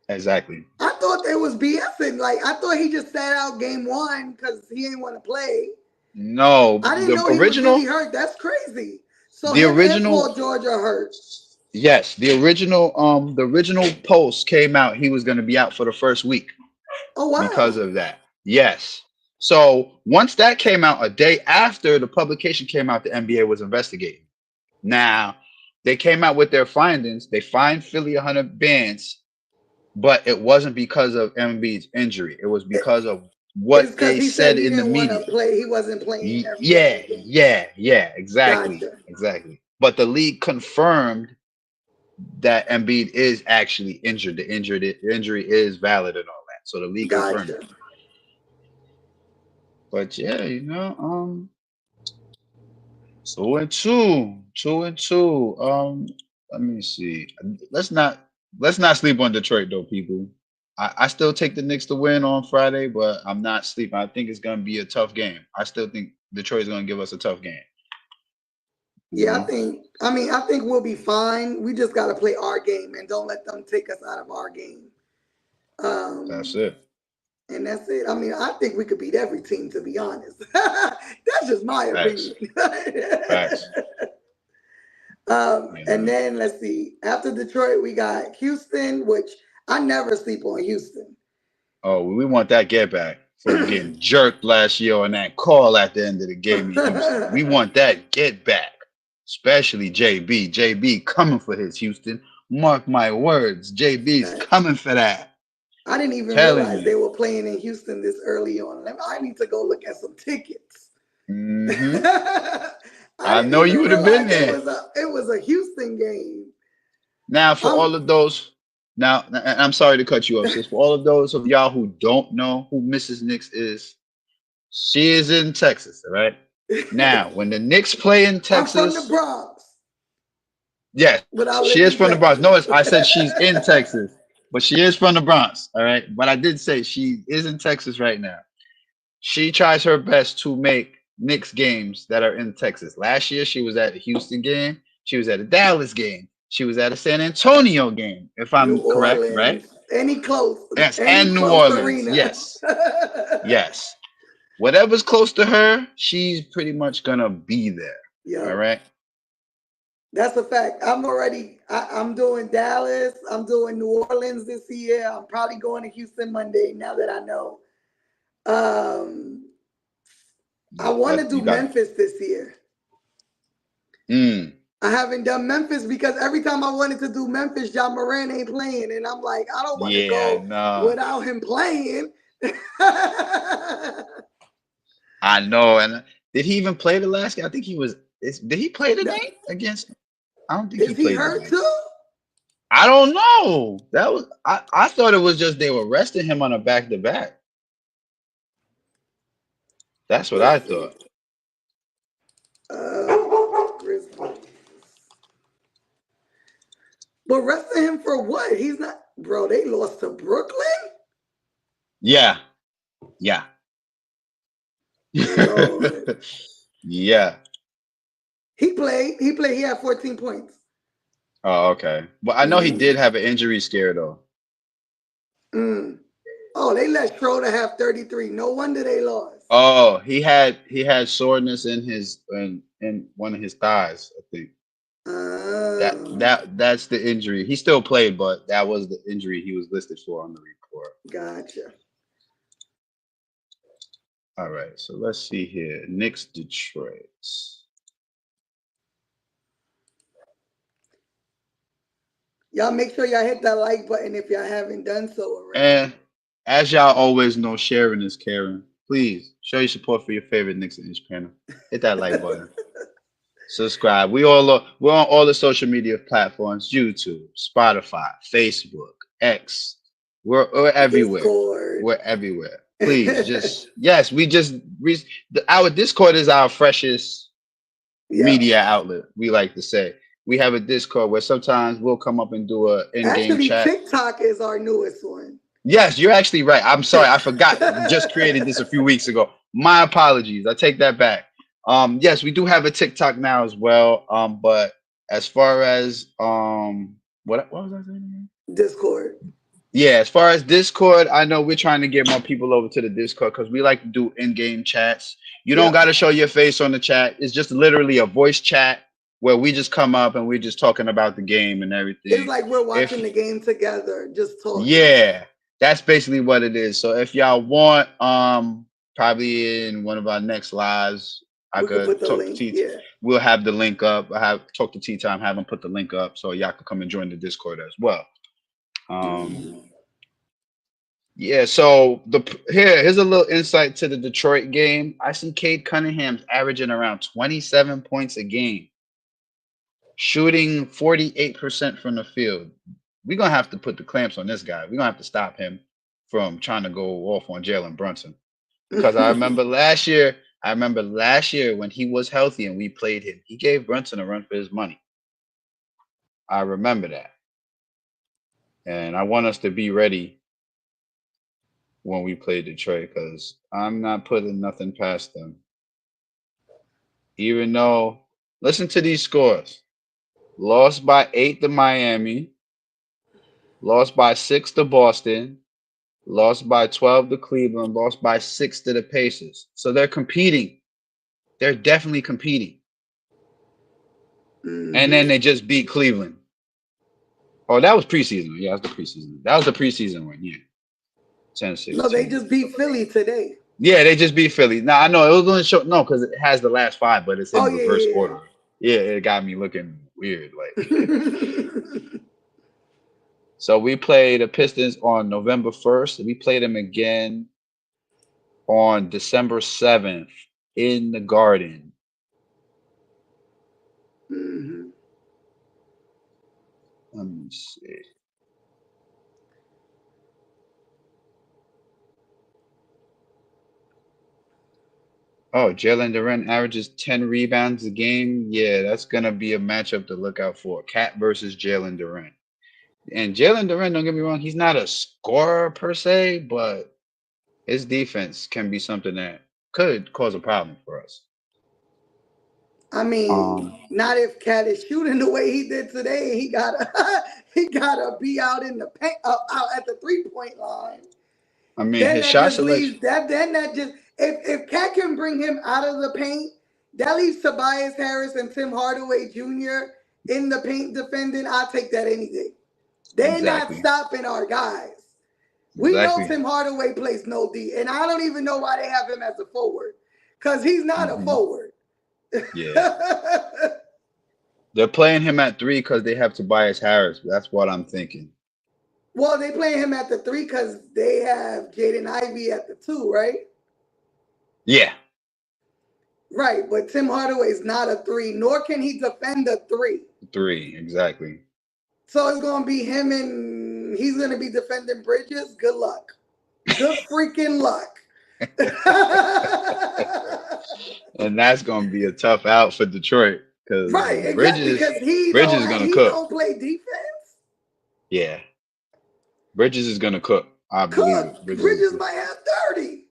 exactly. I thought they was BSing. Like, I thought he just sat out game one because he didn't want to play. No, I didn't the know he was original, really hurt. That's crazy. So the him and original, Paul George are hurt. yes, the original post came out. He was going to be out for the first week Oh, wow. because of that. Yes. So once that came out, a day after the publication came out, the NBA was investigating. Now they came out with their findings. They fined Philly 100 bands, but it wasn't because of Embiid's injury. It was because of It's what because they he said said he in the didn't want to media. play. He wasn't playing every Yeah, other game. yeah, exactly, Gotcha. exactly. But the league confirmed that Embiid is actually injured. The injury is valid and all that. So the league confirmed Gotcha. it. But yeah, 2-2, 2-2. Let me see. Let's not sleep on Detroit though, people. I still take the Knicks to win on Friday, but I'm not sleeping. I think it's gonna be a tough game. I still think Detroit is gonna give us a tough game. Yeah, Mhm. I think we'll be fine. We just got to play our game and don't let them take us out of our game. That's Um, it. and that's it. I think we could beat every team, to be honest. That's just my Facts. opinion. Facts. And then let's see. After Detroit, we got Houston, which I never sleep on Houston. Oh, we want that get back from getting jerked last year on that call at the end of the game in Houston. We want that get back, especially JB. JB coming for his Houston. Mark my words, JB's coming for that. I didn't even Telling realize they you. were playing in Houston this early on. I need to go look at some tickets. Hmm. I I didn't know you even would have been realize there. it was a Houston game. Now, for Um, all of those, now, and I'm sorry to cut you off, sis. For all of those of y'all who don't know who Mrs. Knicks is, she is in Texas, all right? Now, when the Knicks play in I'm from the Texas, Bronx, yes, but I she live is in from the Bronx. Texas. Notice I said she's in Texas, but she is from the Bronx, all right? But I did say she is in Texas right now. She tries her best to make Knicks games that are in Texas. Last year, she was at a Houston game. She was at a Dallas game. She was at a San Antonio game, if New I'm correct, right? Orleans, any Yes, any and New close Orleans. arena. Yes, yes. Whatever's close to her, she's pretty much gonna be there. All Yo, right. that's a fact. I'm doing Dallas. I'm doing New Orleans this year. I'm probably going to Houston Monday now that I know. Um, I want to That do you got. Memphis this year. Mm, I haven't done Memphis because every time I wanted to do Memphis, John Moran ain't playing. And I'm like, I don't want to yeah, go no, without him playing. I know. And did he even play the last game? I think he was. Did he play tonight against? I don't think he Is he played hurt tonight. too? I don't know. That was I thought it was just they were resting him on a back to back. That's what I Let's see. thought. Grizzlies. But resting him for what? He's not, bro. They lost to Brooklyn. Yeah. Yeah. Lord. Yeah. He played. He played. He had 14 points. Oh, okay. Well, I know he did have an injury scare though. Mm. Oh, they let Schroeder have 33. No wonder they lost. Oh, he had soreness in one of his thighs, I think. That's the injury. He still played, but that was the injury he was listed for on the report. Gotcha. All right, so let's see here. Knicks Detroit. Y'all make sure y'all hit that like button if y'all haven't done so already. And as y'all always know, sharing is caring. please show your support for your favorite Knicks and Inch panel. Hit that like button. Subscribe. We're on all the social media platforms: YouTube, Spotify, Facebook, X. We're everywhere. Discord. We're everywhere. Please, just yes, our Discord is our freshest Yeah. media outlet. We like to say we have a Discord where sometimes we'll come up and do a in-game Actually, chat. TikTok is our newest one. Yes, you're actually right. I'm sorry, I forgot. We just created this a few weeks ago. My apologies. I take that back. Yes, we do have a TikTok now as well. But as far as what was I saying? Discord. Yeah, as far as Discord, I know we're trying to get more people over to the Discord because we like to do in-game chats. You don't Yep. got to show your face on the chat. It's just literally a voice chat where we just come up and we're just talking about the game and everything. It's like we're watching If the game together, just talking. yeah, that's basically what it is. So if y'all want, probably in one of our next lives, I We could put could the talk to link. T. Yeah. We'll have the link up. I have talk to Tea Time, have them put the link up so y'all can come and join the Discord as well. Yeah, so here's a little insight to the Detroit game. I see Cade Cunningham's averaging around 27 points a game, shooting 48% from the field. We're gonna have to put the clamps on this guy. We're gonna have to stop him from trying to go off on Jalen Brunson. Because I remember last year when he was healthy and we played him, he gave Brunson a run for his money. I remember that. And I want us to be ready when we play Detroit because I'm not putting nothing past them. Even though, listen to these scores: lost by 8 to Miami, lost by 6 to Boston, lost by 12 to Cleveland, lost by 6 to the Pacers. So they're competing. They're definitely competing. And then they just beat Cleveland. Oh, that was preseason. Yeah, that was the preseason. That was the preseason one. Yeah. 10-16. No, they just beat Philly today. Yeah, they just beat Philly. Now I know it was going to show because it has the last 5, but it's in reverse order. Yeah, it got me looking weird. Like, so we played the Pistons on November 1st. We played them again on December 7th in the Garden. Let me see. Oh, Jalen Duren averages 10 rebounds a game. Yeah, that's going to be a matchup to look out for. Cat versus Jalen Duren. And Jalen Duren, don't get me wrong, he's not a scorer per se, but his defense can be something that could cause a problem for us. I mean, not if Cat is shooting the way he did today. He gotta be out in the paint, out at the 3-point line. I mean, then his shot selection. If Cat can bring him out of the paint, that leaves Tobias Harris and Tim Hardaway Jr. in the paint defending. I'll take that any day. They're not stopping our guys. We know Tim Hardaway plays no D, and I don't even know why they have him as a forward, because he's not a forward. Yeah. They're playing him at 3 because they have Tobias Harris. That's what I'm thinking. Well, they play him at the 3 because they have Jaden Ivey at the 2, right? Yeah. Right, but Tim Hardaway's not a 3, nor can he defend a 3. 3, exactly. So it's going to be him and he's going to be defending Bridges. Good luck. Good freaking luck. And that's going to be a tough out for Detroit. Right, Bridges, because Bridges is going to cook. He don't play defense. Yeah. Bridges is going to cook. I believe Bridges might have 30.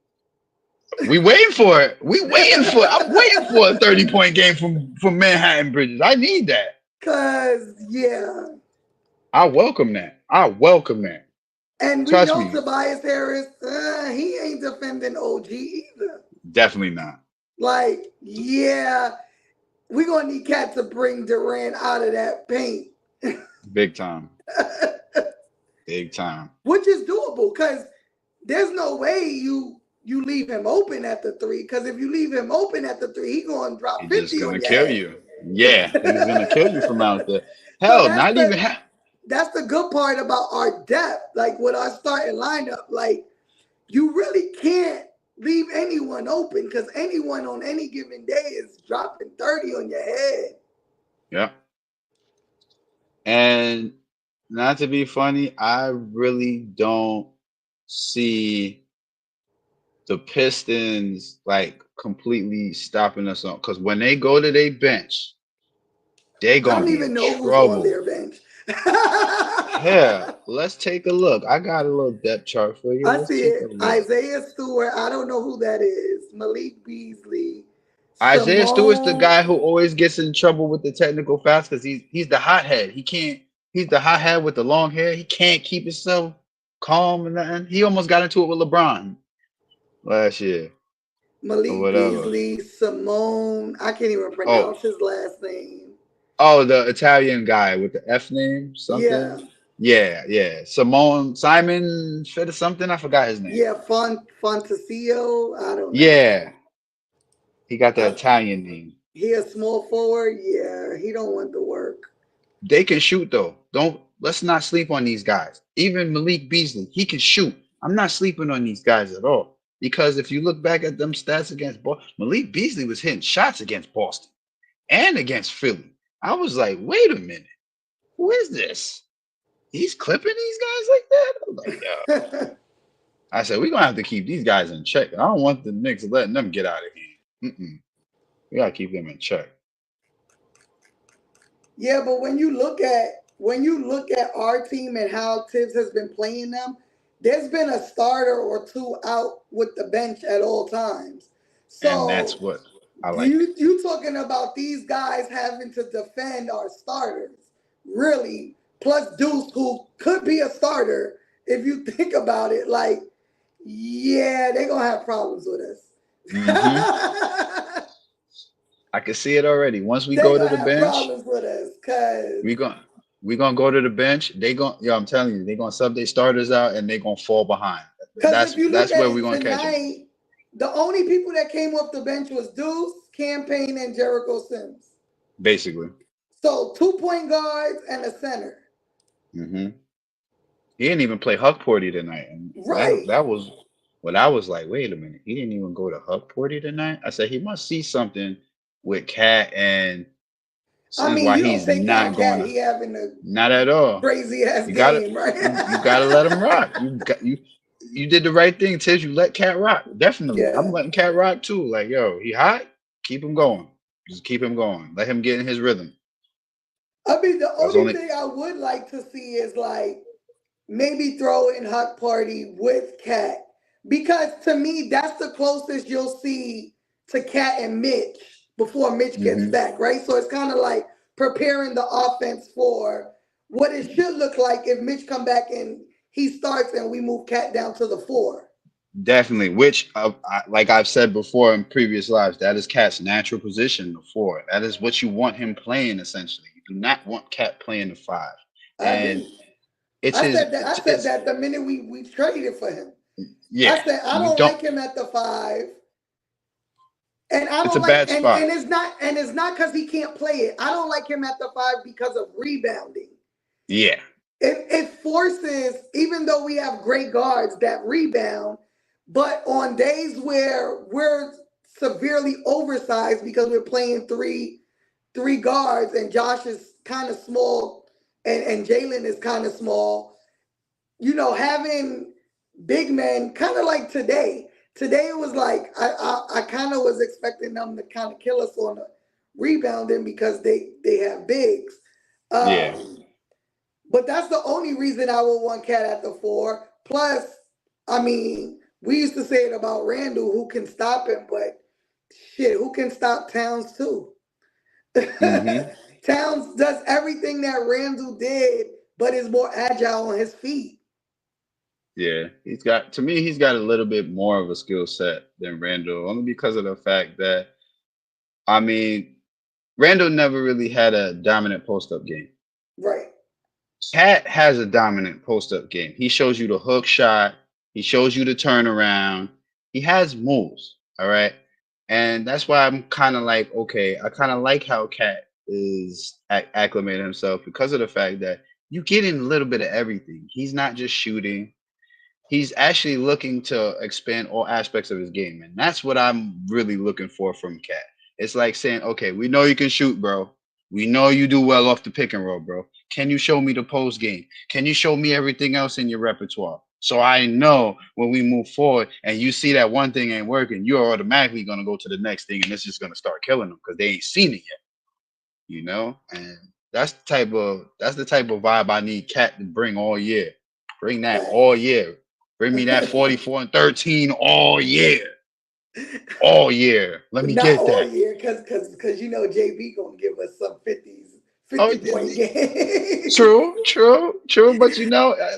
We waiting for it. I'm waiting for a 30-point game from Manhattan Bridges. I need that. I welcome that. And we know Tobias Harris, he ain't defending OG either. Definitely not. Like, yeah, we're going to need Cat to bring Durant out of that paint. Big time. Big time. Which is doable because there's no way you leave him open at the 3. Because if you leave him open at the 3, he's going to drop 50 on you. He's going to kill you. Yeah, he's going to kill you from out there. Hell, so that's the good part about our depth. Like with our starting lineup, like you really can't leave anyone open because anyone on any given day is dropping 30 on your head. Yeah. And not to be funny, I really don't see the Pistons like completely stopping us on because when they go to their bench, they I gonna don't be in even know who's on trouble. their bench. Yeah, let's take a look. I got a little depth chart for you. I Let's see take a it. look. Isaiah Stewart. I don't know who that is. Malik Beasley. Isaiah Stewart's the Simone. guy who always gets in trouble with the technical fouls because he's the hothead. He can't. He's the hothead with the long hair. He can't keep himself calm and nothing. He almost got into it with LeBron last year or Malik whatever. Beasley. Simone. I can't even Oh, pronounce his last name. oh, the Italian guy with the F name, something. Yeah. Yeah, yeah. Simon Fit or something. I forgot his name. Yeah. Fontasio. I don't know. Yeah, he got the I, Italian name. he a small forward. Yeah. He don't want the work. They can shoot though. Don't let's not sleep on these guys. Even Malik Beasley, he can shoot. I'm not sleeping on these guys at all. Because if you look back at them stats against Boston, Malik Beasley was hitting shots against Boston and against Philly. I was like, wait a minute, who is this? He's clipping these guys like that? I was like, yo. I said, we're gonna have to keep these guys in check. I don't want the Knicks letting them get out of here. We gotta keep them in check. Yeah, but when you look at our team and how Tibbs has been playing them, there's been a starter or two out with the bench at all times. And that's So what I like. you talking about these guys having to defend our starters, really? Plus Deuce, who could be a starter if you think about it. Like, yeah, they're gonna have problems with Hmm us. I can see it already. Once we They're go to gonna the have bench, problems with us because we going we gonna go to the bench. They going yo, I'm telling you, they gonna sub their starters out and they gonna fall behind. Because if That's you look that's at where we it gonna catch them. tonight, the only people that came off the bench was Deuce, Campaign, and Jericho Sims. Basically. So 2 point guards and a center. Hmm He didn't even play Huck Porty tonight, and Right. that was what I was like. Wait a minute, he didn't even go to Huck Porty tonight. I said he must see something with Cat and I since mean, why you don't he's take out not going Cat. to He having a not at all. crazy ass You gotta game, right? you gotta let him rock. You did the right thing, Tiz. You let Cat rock. Definitely. I'm Yeah. letting Cat rock too. Like, yo, he hot. Keep him going. Just keep him going. Let him get in his rhythm. I mean, the That's only only thing I would like to see is like maybe throw in Huck Party with Cat. Because to me, that's the closest you'll see to Cat and Mitch before Mitch gets hmm back, right? So it's kind of like preparing the offense for what it should look like if Mitch come back and he starts and we move Cat down to the four. definitely. Which, like I've said before in previous lives, that is Cat's natural position, the four. That is what you want him playing. Essentially, you do not want Cat playing the five, I and agree. it's his. I said It's that the minute we traded for him. I yeah. said I You don't don't. like him at the five. And I It's a don't like bad spot. and it's not because he can't play it. I don't like him at the five because of rebounding. Yeah. It forces, even though we have great guards that rebound, but on days where we're severely oversized because we're playing three guards and Josh is kind of small and Jalen is kind of small, having big men kind of like today. Today it was like I kind of was expecting them to kind of kill us on the rebounding because they have bigs. Yeah. But that's the only reason I would want Cat at the four. Plus, I mean, we used to say it about Randall, who can stop him, but shit, who can stop Towns too? hmm Towns does everything that Randall did, but is more agile on his feet. Yeah, he's got to me, he's got a little bit more of a skill set than Randall, only because of the fact that I mean, Randall never really had a dominant post up game. Right. Cat has a dominant post up game. He shows you the hook shot, he shows you the turnaround. He has moves, all right? And that's why I'm kind of like, okay, I kind of like how Cat is acclimating himself because of the fact that you get in a little bit of everything. He's not just shooting. he's actually looking to expand all aspects of his game, and that's what I'm really looking for from Cat. It's like saying, okay, we know you can shoot, bro. We know you do well off the pick and roll, bro. Can you show me the post game? Can you show me everything else in your repertoire? So I know when we move forward and you see that one thing ain't working, you're automatically gonna go to the next thing, and it's just gonna start killing them because they ain't seen it yet, you know. And that's the type of vibe I need Cat to bring all year. Bring that all Facts. year. Bring me that 44 and 13 all year. All year. Let me Not get all that. year, cause JB gonna give us some 50s, Oh, 50-point games. true. But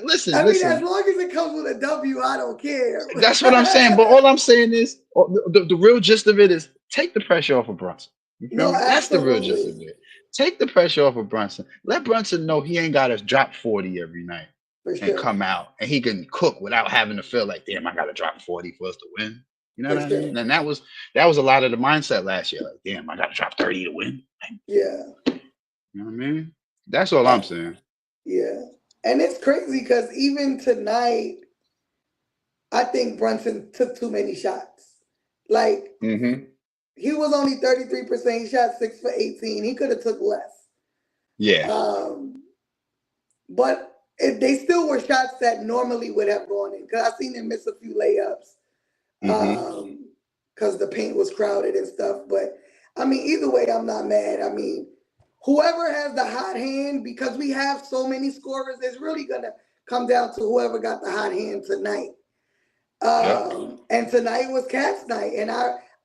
listen, I mean, as listen. long as it comes with a W, I don't care. That's what I'm saying. But all I'm saying is, the real gist of it is take the pressure off of Brunson. You feel No, me? That's the real gist absolutely. of it. Take the pressure off of Brunson. Let Brunson know he ain't got to drop 40 every night For and sure. come out and he can cook without having to feel like, damn, I got to drop 40 for us to win. You know For what I sure. mean? And that was a lot of the mindset last year. Like, damn, I got to drop 30 to win. Like, Yeah. you know what I mean? That's all I'm That, saying. yeah. And it's crazy because even tonight, I think Brunson took too many shots. Like, Hmm. he was only 33%. He shot 6 for 18. He could have took less. Yeah. Um, but they still were shots that normally would have gone in. Because I seen him miss a few layups. Hmm. Because the paint was crowded and stuff. But I mean, either way, I'm not mad. I mean, whoever has the hot hand, because we have so many scorers, it's really gonna come down to whoever got the hot hand tonight. Yep. And tonight was Cat's night, and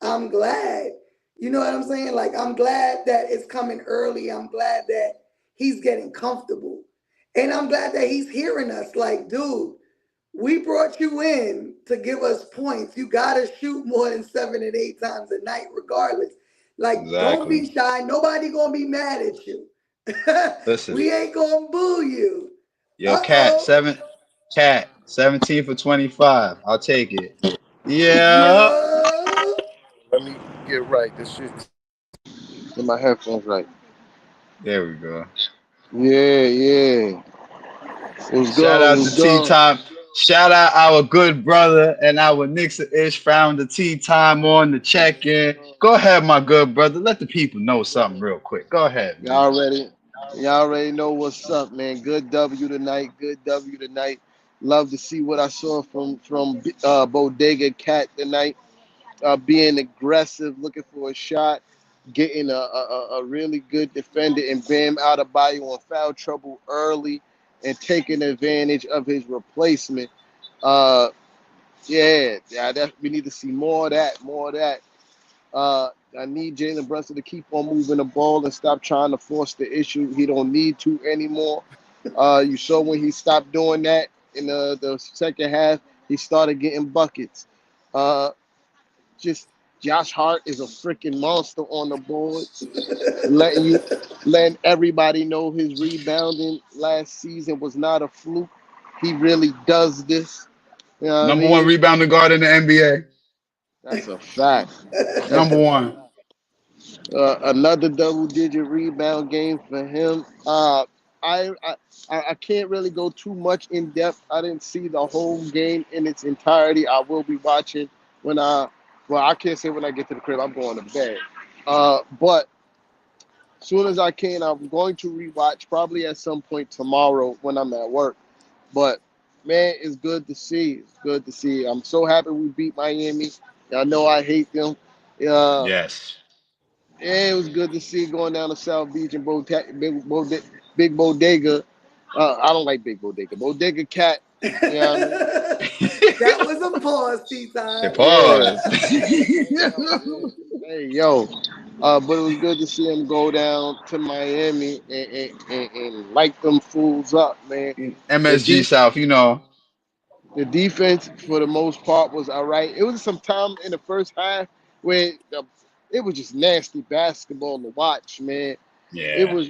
I'm glad. You know what I'm saying? Like I'm glad that it's coming early. I'm glad that he's getting comfortable, and I'm glad that he's hearing us. Like, dude, we brought you in to give us points. You gotta shoot more than 7 and 8 times a night, regardless. Like, don't Exactly. be shy. Nobody gonna be mad at you. Listen, We ain't gonna boo you. yo, Uh oh. Cat, 17 for 25. I'll take it. Yeah. Yo. Let me get right. This shit. Get my headphones right. There we go. Yeah, yeah. What's Shout good? out to What's Tea good? Time. Shout out our good brother and our Knicks ish founder Tea Time on the check in. Go ahead, my good brother. Let the people know something real quick. Go ahead, man. Y'all already, y'all already know what's up, man. Good W tonight. Good W tonight. Love to see what I saw from Bodega Cat tonight. Being aggressive, looking for a shot, getting a really good defender and Bam Adebayo on foul trouble early, and taking advantage of his replacement. Uh, yeah, that we need to see more of that, more of that. I need Jalen Brunson to keep on moving the ball and stop trying to force the issue. He don't need to anymore. You saw when he stopped doing that in the second half, he started getting buckets. Uh, just Josh Hart is a freaking monster on the boards, letting everybody know his rebounding last season was not a fluke. He really does this. You know what I Number one mean? rebounding guard in the NBA. That's a fact. Number one. Another double-digit rebound game for him. I, I I can't really go too much in depth. I didn't see the whole game in its entirety. I will be watching when I can't say when I get to the crib. I'm going to bed. But as soon as I can, I'm going to rewatch probably at some point tomorrow when I'm at work. But man, it's good to see. It's good to see. I'm so happy we beat Miami. I know I hate them. Uh, Yes. yeah, it was good to see going down to South Beach and Big Bodega. I don't like Big Bodega. Bodega Cat. You know what I mean? That was a pause, tea Hey, time. Yeah. pause. Hey, yo. But it was good to see him go down to Miami and light them fools up, man. The MSG deep South, you know. the defense for the most part was all right. It was some time in the first half where it was just nasty basketball to watch, man. It Yeah. was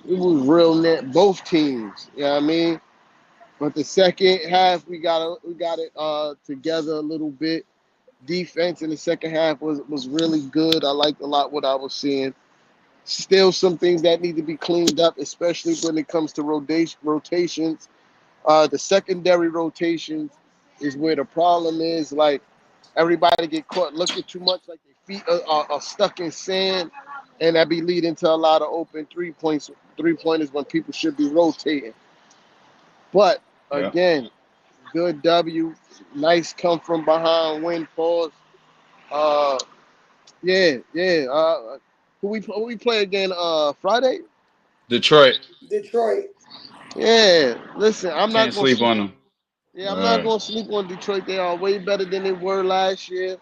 it was real net both teams. You know what I mean? But the second half we got it together a little bit. Defense in the second half was really good. I liked a lot what I was seeing. Still some things that need to be cleaned up, especially when it comes to rotations. The secondary rotations is where the problem is. Like everybody get caught looking too much, like their feet are stuck in sand, and that be leading to a lot of open 3 pointers when people should be rotating. But Yeah. again, good W, nice come from behind win. Pause. Uh, yeah, yeah. Who we play again? Friday. Detroit. Detroit. Yeah. Listen, I'm not Can't gonna sleep sleep. on them. Yeah, I'm not Right. gonna sleep on Detroit. They are way better than they were last year.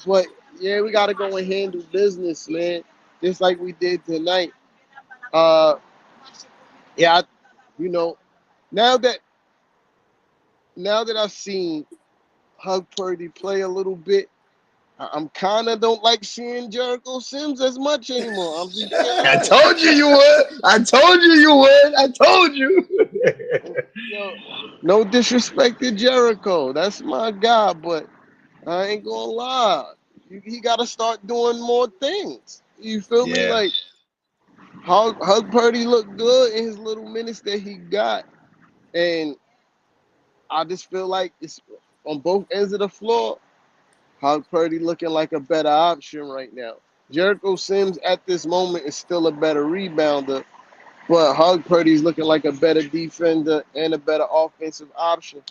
But yeah, we gotta go and handle business, man. Just like we did tonight. Uh, yeah, you know, now that I've seen Hug Purdy play a little bit, I'm kind of don't like seeing Jericho Sims as much anymore. I'm just being I honest. told you you would. I told you you would. I told you. Yo, no disrespect to Jericho, that's my guy, but I ain't gonna lie, he got to start doing more things. You feel me? Yeah. Like Hug Purdy looked good in his little minutes that he got, and I just feel like it's on both ends of the floor. Hug Purdy looking like a better option right now. Jericho Sims at this moment is still a better rebounder, but Hug Purdy's looking like a better defender and a better offensive option.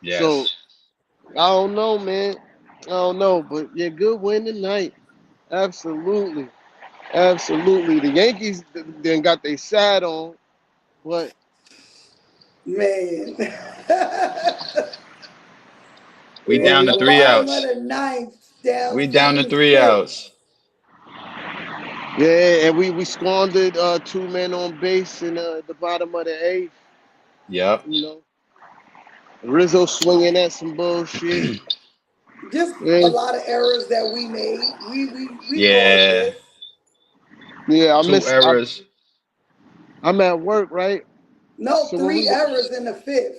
So Yes. I don't know, man. I don't know, but yeah, good win tonight. Absolutely, absolutely. The Yankees then got their side on, but Man. We We're yeah, in down we to the go. three bottom of outs. the ninth, down We down to three 7-6. outs. Yeah, and we squandered two men on base in the bottom of the eighth. Yep. You know, Rizzo swinging at some bullshit. Just a Yeah, lot of errors that we made. We caused Yeah. this. yeah. Two errors. I'm at work, right? No, So when we 3 errors in the fifth.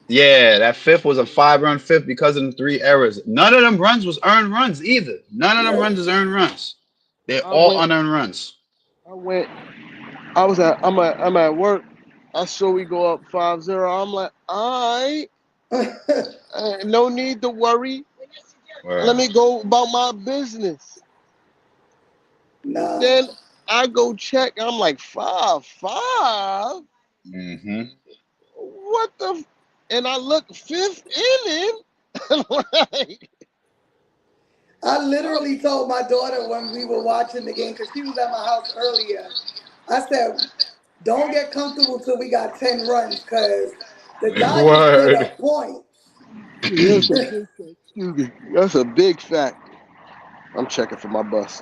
Yeah, that fifth was a 5-run fifth because of the three errors. None of them runs was earned runs either. None of them runs Nope. is earned runs. They're I all went, unearned runs. I went. I'm at work. I saw we go up 5-0. I'm like, all right, no need to worry. Let Word. me go about my business. Nah. Then I go check. I'm like 5-5. Mm-hmm. What the? And I look fifth inning. Like, I oh, literally told my daughter when we were watching the game, because she was at my house earlier, I said, don't get comfortable till we got 10 runs, because the Dodgers put Word. up points. that's a big fact. Excuse me. That's a big fact. I'm checking for my bus.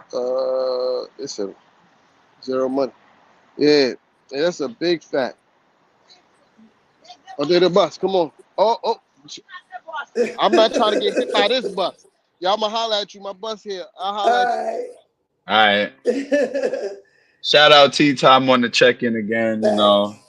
It's a zero money. Yeah, that's a big fact. Oh, there the bus. Come on. Oh, oh. I'm not trying to get hit by this bus. Y'all, I'ma holler at you. My bus here. I'll holler at you. All All right. right. Shout out T Time on the check-in again. Thanks.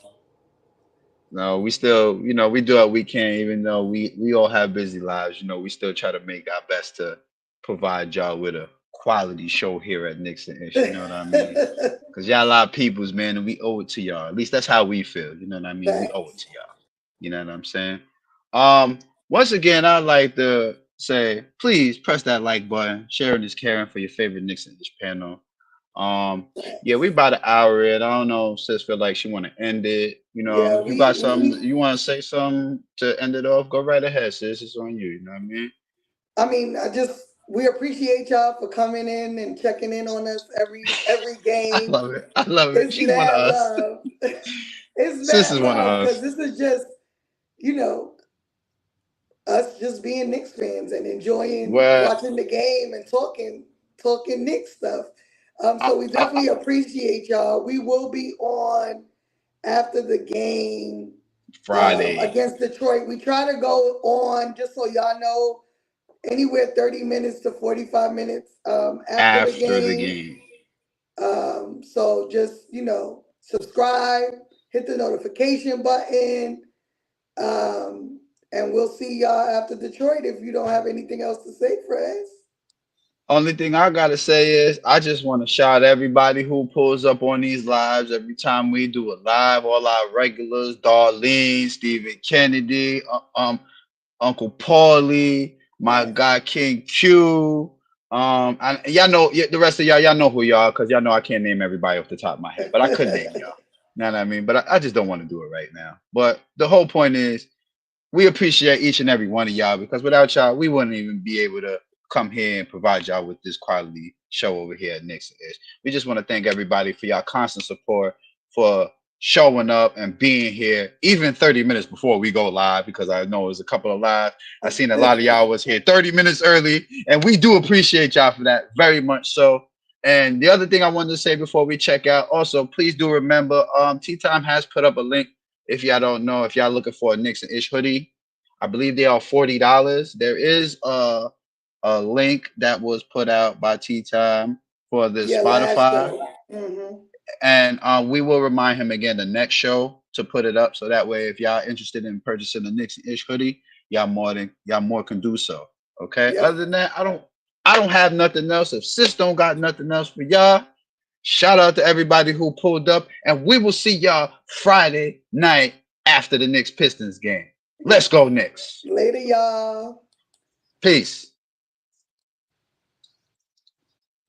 No, we still, we do what we can, even though we all have busy lives. We still try to make our best to provide y'all with a quality show here at Knicks and Ish. You know what I mean? Because y'all a lot of peoples, man, and we owe it to y'all. At least that's how we feel. You know what I mean? We owe it Thanks. to y'all. You know what I'm saying? Um, Once again, I'd like to say, please press that like button. Sharing is caring for your favorite Knicks and Ish panel. Yeah, we Thanks. about an hour in. I don't know if sis feel like she want to end it. Yeah, You got something you want to say something to end it off? Go right ahead, sis. It's on you. You know what I mean? I mean, we appreciate y'all for coming in and checking in on us every I game. love it. I love it. It's She's one of mad us. love. It's Sis mad is one of love because us. this is just, you know, us just being Knicks fans and enjoying Well, watching the game and talking Knicks stuff. I, So we I, definitely appreciate y'all. We will be on after the game Friday against Detroit. We try to go on, just so y'all know, anywhere 30 minutes to 45 minutes after the after the game. game. So just, subscribe, hit the notification button, and we'll see y'all after Detroit if you don't have anything else to say, Fred. Only thing I gotta say is I just want to shout everybody who pulls up on these lives every time we do a live. All our regulars, Darlene, Stephen Kennedy, Uncle Paulie, my Yeah. guy King Q. And y'all know the rest of y'all know who y'all because y'all know I can't name everybody off the top of my head, but I could name y'all. You know what I mean? But I just don't want to do it right now. But the whole point is we appreciate each and every one of y'all because without y'all, we wouldn't even be able to come here and provide y'all with this quality show over here at Knicks and Ish. We just want to thank everybody for y'all constant support, for showing up and being here, even 30 minutes before we go live, because I know it was a couple of live. I seen a lot of y'all was here 30 minutes early, and we do appreciate y'all for that very much so. And the other thing I wanted to say before we check out, also, please do remember, Tea Time has put up a link. If y'all don't know, if y'all looking for a Knicks and Ish hoodie, I believe they are $40. There is a link that was put out by Tea Time for the Yeah, last Spotify, show. Hmm. and we will remind him again the next show to put it up. So that way, if y'all interested in purchasing the Knicks and Ish hoodie, y'all more can do so. Okay. Yep. Other than that, I don't have nothing else. If sis don't got nothing else for y'all, shout out to everybody who pulled up, and we will see y'all Friday night after the Knicks Pistons game. Let's go Knicks. Later, y'all. Peace.